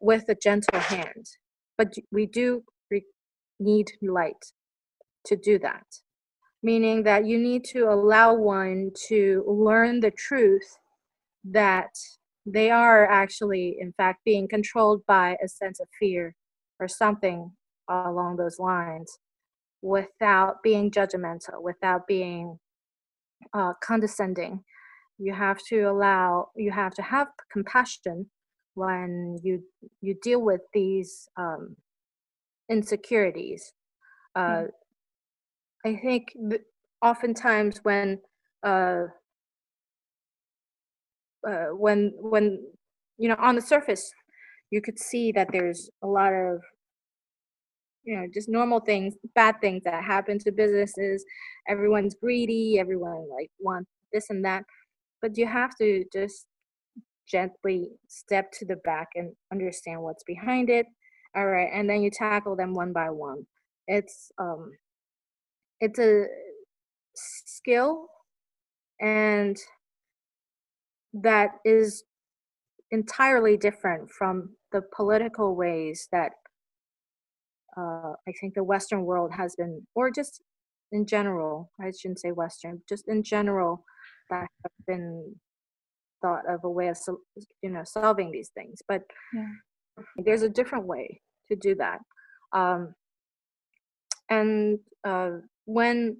with a gentle hand. But we do need light to do that, meaning that you need to allow one to learn the truth that they are actually, in fact, being controlled by a sense of fear or something along those lines, without being judgmental, without being condescending. You have to have compassion when you deal with these insecurities. I think oftentimes when when you know, on the surface, you could see that there's a lot of, you know, just normal things, bad things that happen to businesses. Everyone's greedy, everyone like wants this and that, but you have to just gently step to the back and understand what's behind it. All right, and then you tackle them one by one. It's a skill, and that is entirely different from the political ways that I think the Western world has been, or just in general, I shouldn't say Western, just in general, that have been thought of a way of, you know, solving these things. But Yeah. there's a different way to do that. And when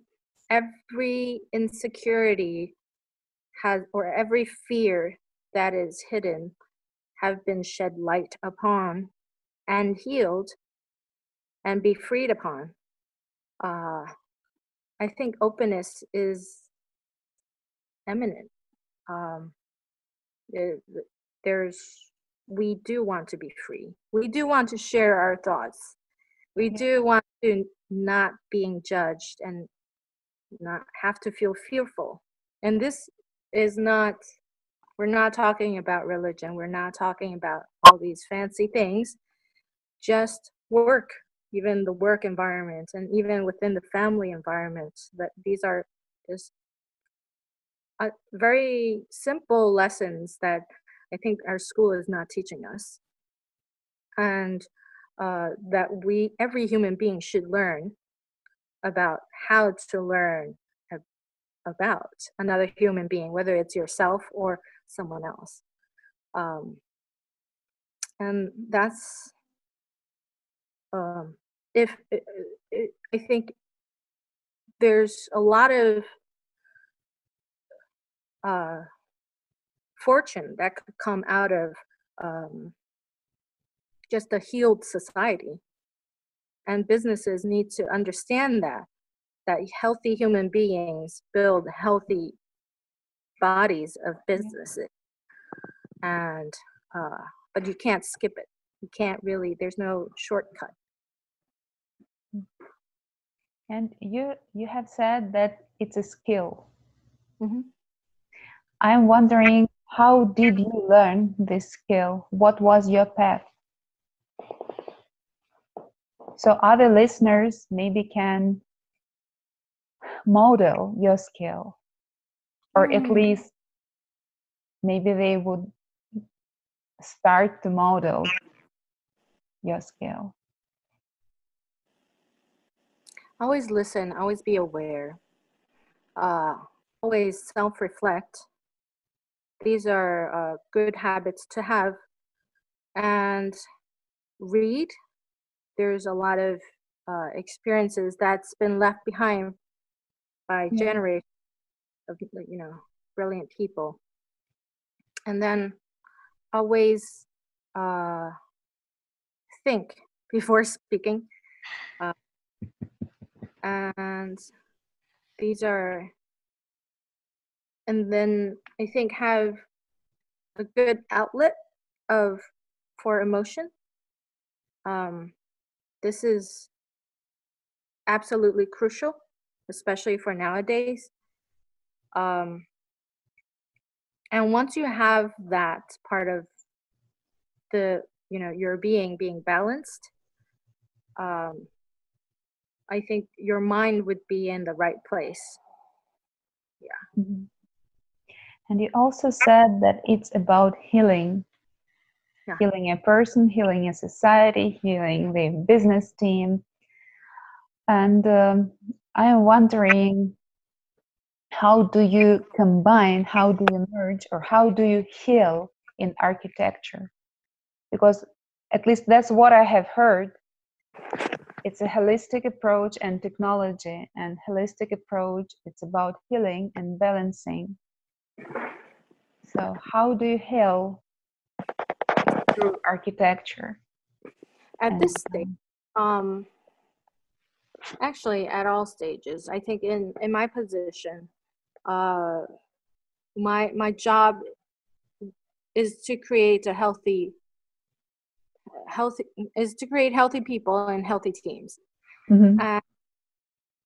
every insecurity has, or every fear that is hidden, have been shed light upon and healed and be freed upon, I think openness is eminent. There's, we do want to be free. We do want to share our thoughts. We do want to not being judged and not have to feel fearful. And this is not, we're not talking about religion. We're not talking about all these fancy things. Just work, even the work environment, and even within the family environment, that these are just very simple lessons that I think our school is not teaching us, and that every human being should learn about how to learn about another human being, whether it's yourself or someone else. And that's, if I think there's a lot of fortune that could come out of just a healed society, and businesses need to understand that healthy human beings build healthy bodies of businesses. And but you can't skip it. You can't really, there's no shortcut. And you have said that it's a skill. Mm-hmm. I'm wondering, how did you learn this skill? What was your path? So other listeners maybe can model your skill, or at least maybe they would start to model your skill. Always listen, always be aware, always self-reflect. These are good habits to have. And read. There's a lot of experiences that's been left behind by generations of, you know, brilliant people. And then always think before speaking. And these are, and then I think have a good outlet for emotion. This is absolutely crucial, especially for nowadays. And once you have that part of the, you know, your being balanced, I think your mind would be in the right place. Yeah. Mm-hmm. And you also said that it's about healing. Yeah. Healing a person, healing a society, healing the business team. And I am wondering, how do you combine, how do you merge, or how do you heal in architecture? Because at least that's what I have heard. It's a holistic approach and technology, and holistic approach, it's about healing and balancing. So how do you heal through architecture? At this stage, actually at all stages, I think in my position, my job is to create a healthy is to create healthy people and healthy teams,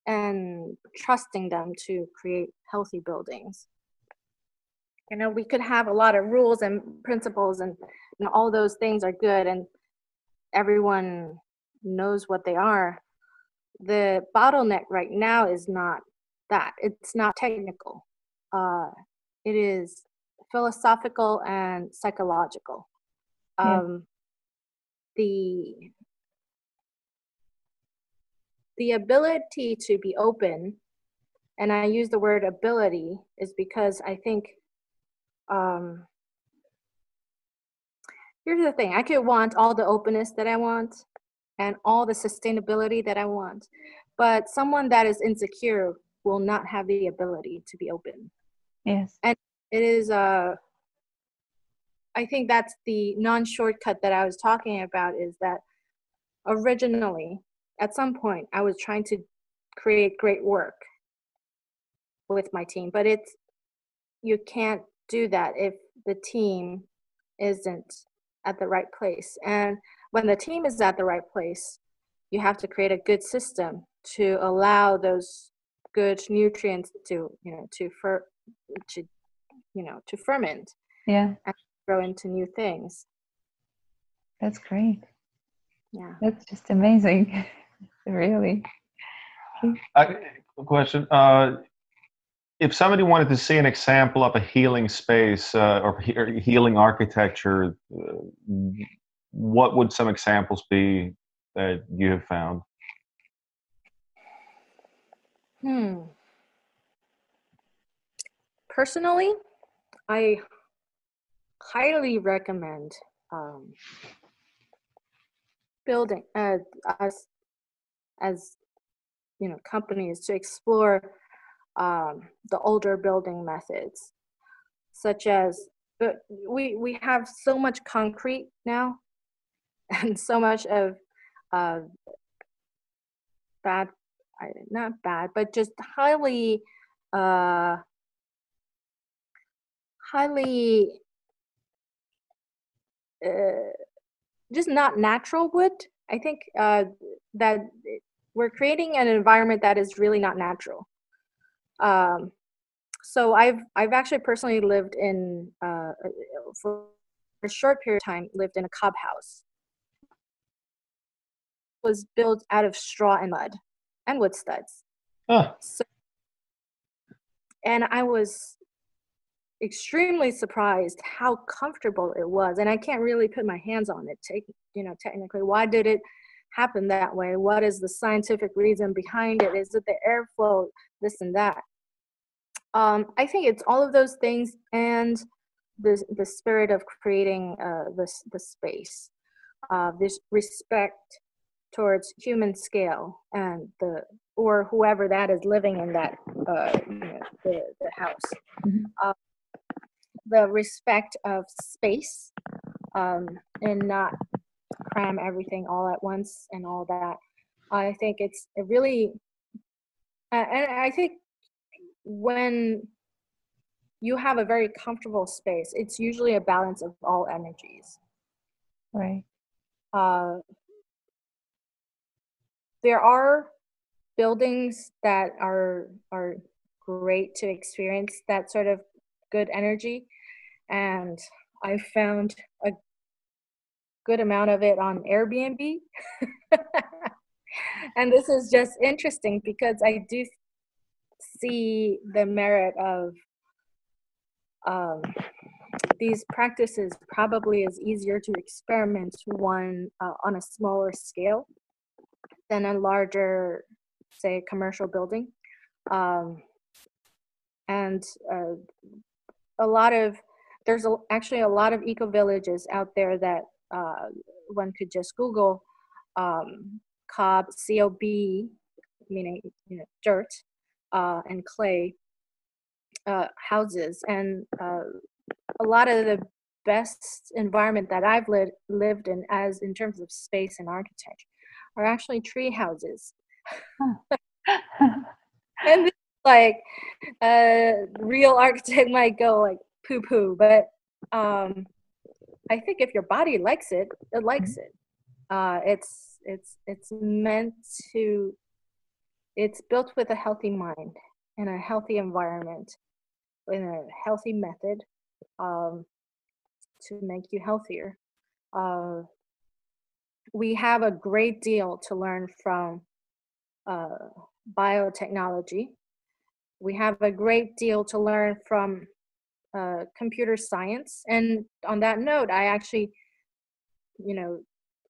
and trusting them to create healthy buildings. You know, we could have a lot of rules and principles, and you know, all those things are good, and everyone knows what they are. The bottleneck right now is not that. It's not technical. It is philosophical and psychological. The ability to be open, and I use the word ability, is because I think here's the thing. I could want all the openness that I want and all the sustainability that I want, but someone that is insecure will not have the ability to be open. Yes. And it is, I think that's the non-shortcut that I was talking about, is that originally, at some point, I was trying to create great work with my team, but you can't do that if the team isn't at the right place. And when the team is at the right place, you have to create a good system to allow those good nutrients to ferment, yeah, and grow into new things. That's great. Yeah, that's just amazing. Really. Question. If somebody wanted to see an example of a healing space or healing architecture, what would some examples be that you have found? Personally, I highly recommend building us as companies to explore the older building methods, such as we have so much concrete now, and so much of not bad, but just highly just not natural wood. I think that we're creating an environment that is really not natural. So I've actually personally lived in for a short period of time, lived in a cob house. It was built out of straw and mud and wood studs. And I was extremely surprised how comfortable it was, and I can't really put my hands on it. Technically, why did it happen that way? What is the scientific reason behind it? Is it the airflow, this and that? I think it's all of those things, and the spirit of creating the space, this respect towards human scale and or whoever that is living in that the house. The respect of space, and not cram everything all at once and all that. I think it's a really, and I think when you have a very comfortable space, it's usually a balance of all energies. Right. There are buildings that are great to experience that sort of good energy, and I found a good amount of it on Airbnb. And this is just interesting because I do see the merit of these practices. Probably is easier to experiment on a smaller scale than a larger, say, commercial building. And there's actually a lot of eco villages out there that one could just Google cob, C-O-B, meaning dirt and clay houses, and a lot of the best environment that I've lived in, as in terms of space and architecture, are actually tree houses. And like a real architect might go like poo-poo, but I think if your body likes it, it likes it. It's meant to. It's built with a healthy mind and a healthy environment, in a healthy method, to make you healthier. We have a great deal to learn from biotechnology. We have a great deal to learn from computer science. And on that note, I actually,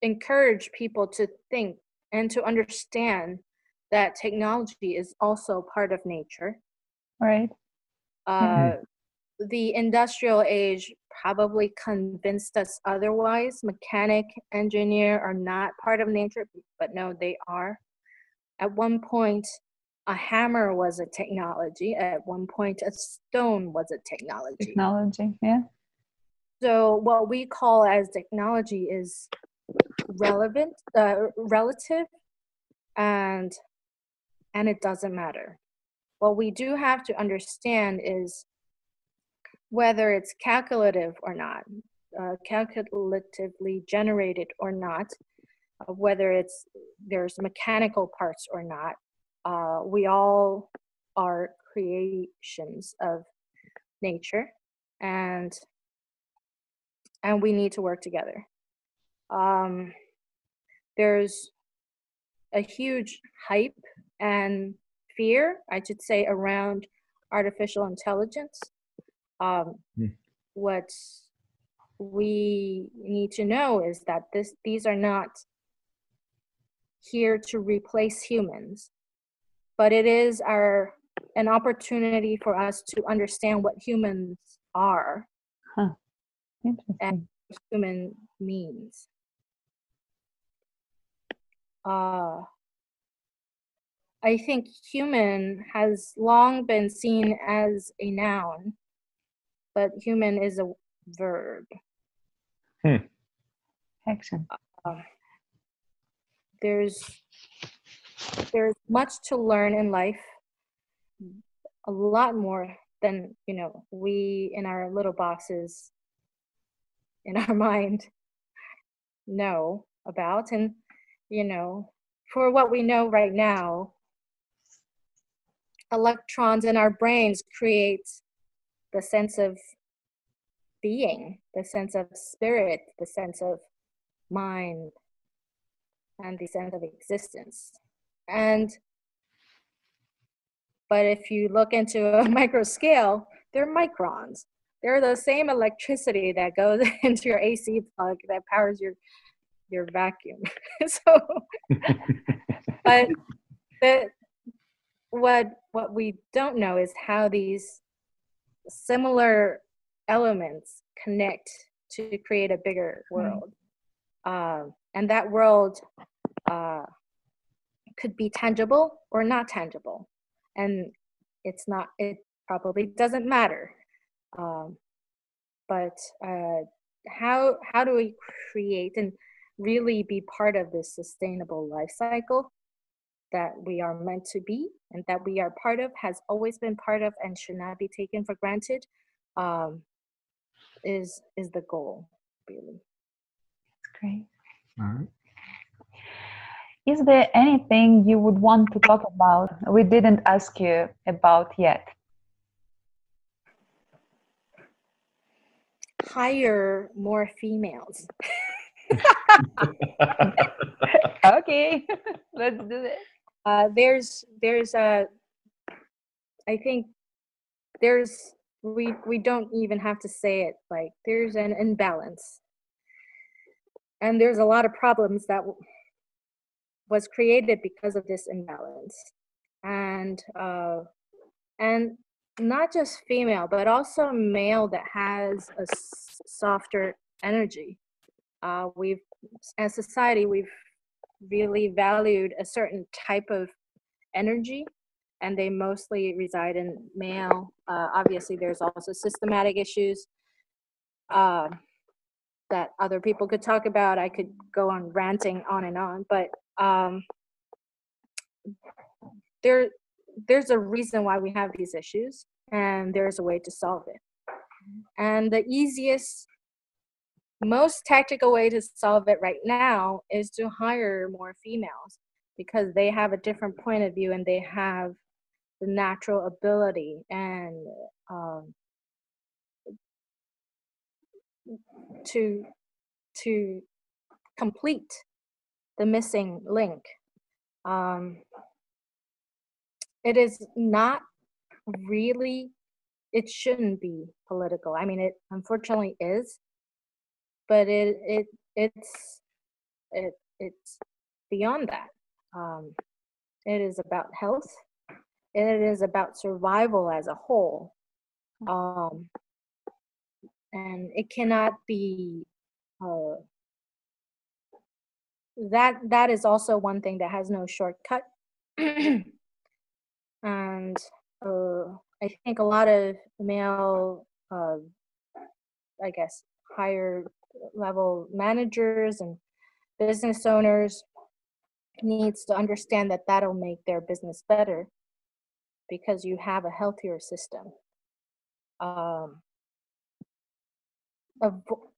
encourage people to think and to understand that technology is also part of nature. Right. The industrial age probably convinced us otherwise. Mechanic, engineer are not part of nature, but no, they are. At one point, a hammer was a technology. At one point, a stone was a technology. Technology, yeah. So what we call as technology is relative, and it doesn't matter. What we do have to understand is whether it's calculative or not, calculatively generated or not, whether there's mechanical parts or not. We all are creations of nature, and we need to work together. There's a huge hype and fear, I should say, around artificial intelligence. What we need to know is that these are not here to replace humans, but it is an opportunity for us to understand what humans are. Interesting. And what human means. I think human has long been seen as a noun, but human is a verb. Excellent. There's much to learn in life, a lot more than we in our little boxes in our mind know about. And for what we know right now, electrons in our brains create the sense of being, the sense of spirit, the sense of mind, and the sense of existence. But if you look into a micro scale, they're microns. They're the same electricity that goes into your AC plug that powers your vacuum. So, but what we don't know is how these similar elements connect to create a bigger world. And that world could be tangible or not tangible. And it probably doesn't matter. But how do we create and really be part of this sustainable life cycle that we are meant to be and that we are part of, has always been part of, and should not be taken for granted, is the goal, really. That's great. All right. Is there anything you would want to talk about we didn't ask you about yet? Hire more females. Okay, let's do this. I think we don't even have to say it, like there's an imbalance, and there's a lot of problems that was created because of this imbalance, and not just female, but also male that has a softer energy. As society, we've really valued a certain type of energy, and they mostly reside in male. Obviously, there's also systematic issues that other people could talk about. I could go on ranting on and on, but there's a reason why we have these issues, and there's a way to solve it. And the easiest most tactical way to solve it right now is to hire more females, because they have a different point of view and they have the natural ability and to complete the missing link. It is not really, it shouldn't be political. I mean, it unfortunately is, but it's beyond that. It is about health. It is about survival as a whole. And it cannot be, that is also one thing that has no shortcut. And I think a lot of male, I guess, higher level managers and business owners needs to understand that that'll make their business better, because you have a healthier system.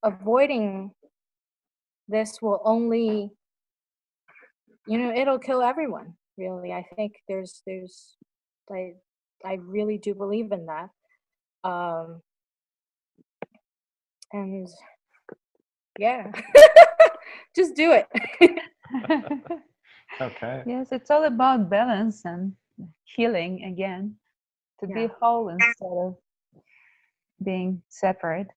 Avoiding this will only, it'll kill everyone, really. I think I really do believe in that. And yeah, just do it. Okay. Yes, it's all about balance and healing again, to be whole instead of being separate.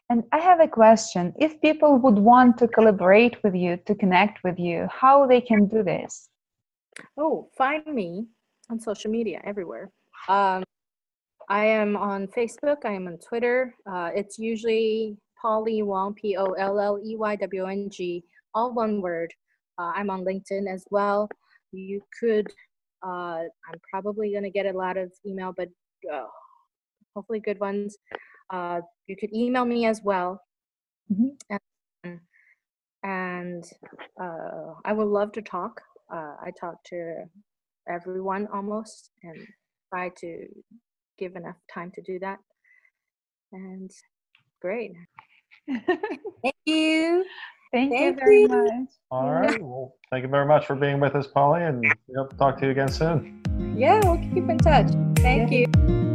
And I have a question. If people would want to collaborate with you, to connect with you, how they can do this? Oh, find me on social media everywhere. I am on Facebook. I am on Twitter. It's usually Polley Wong, POLLEYWONG, all one word. I'm on LinkedIn as well. You could, I'm probably going to get a lot of email, but hopefully good ones. You could email me as well. Mm-hmm. And I would love to talk. I talk to everyone almost, and try to give enough time to do that. And great. Thank you. Thank you very much. All right. Well, thank you very much for being with us, Polley, and we hope to talk to you again soon. Yeah, we'll keep in touch. Thank you.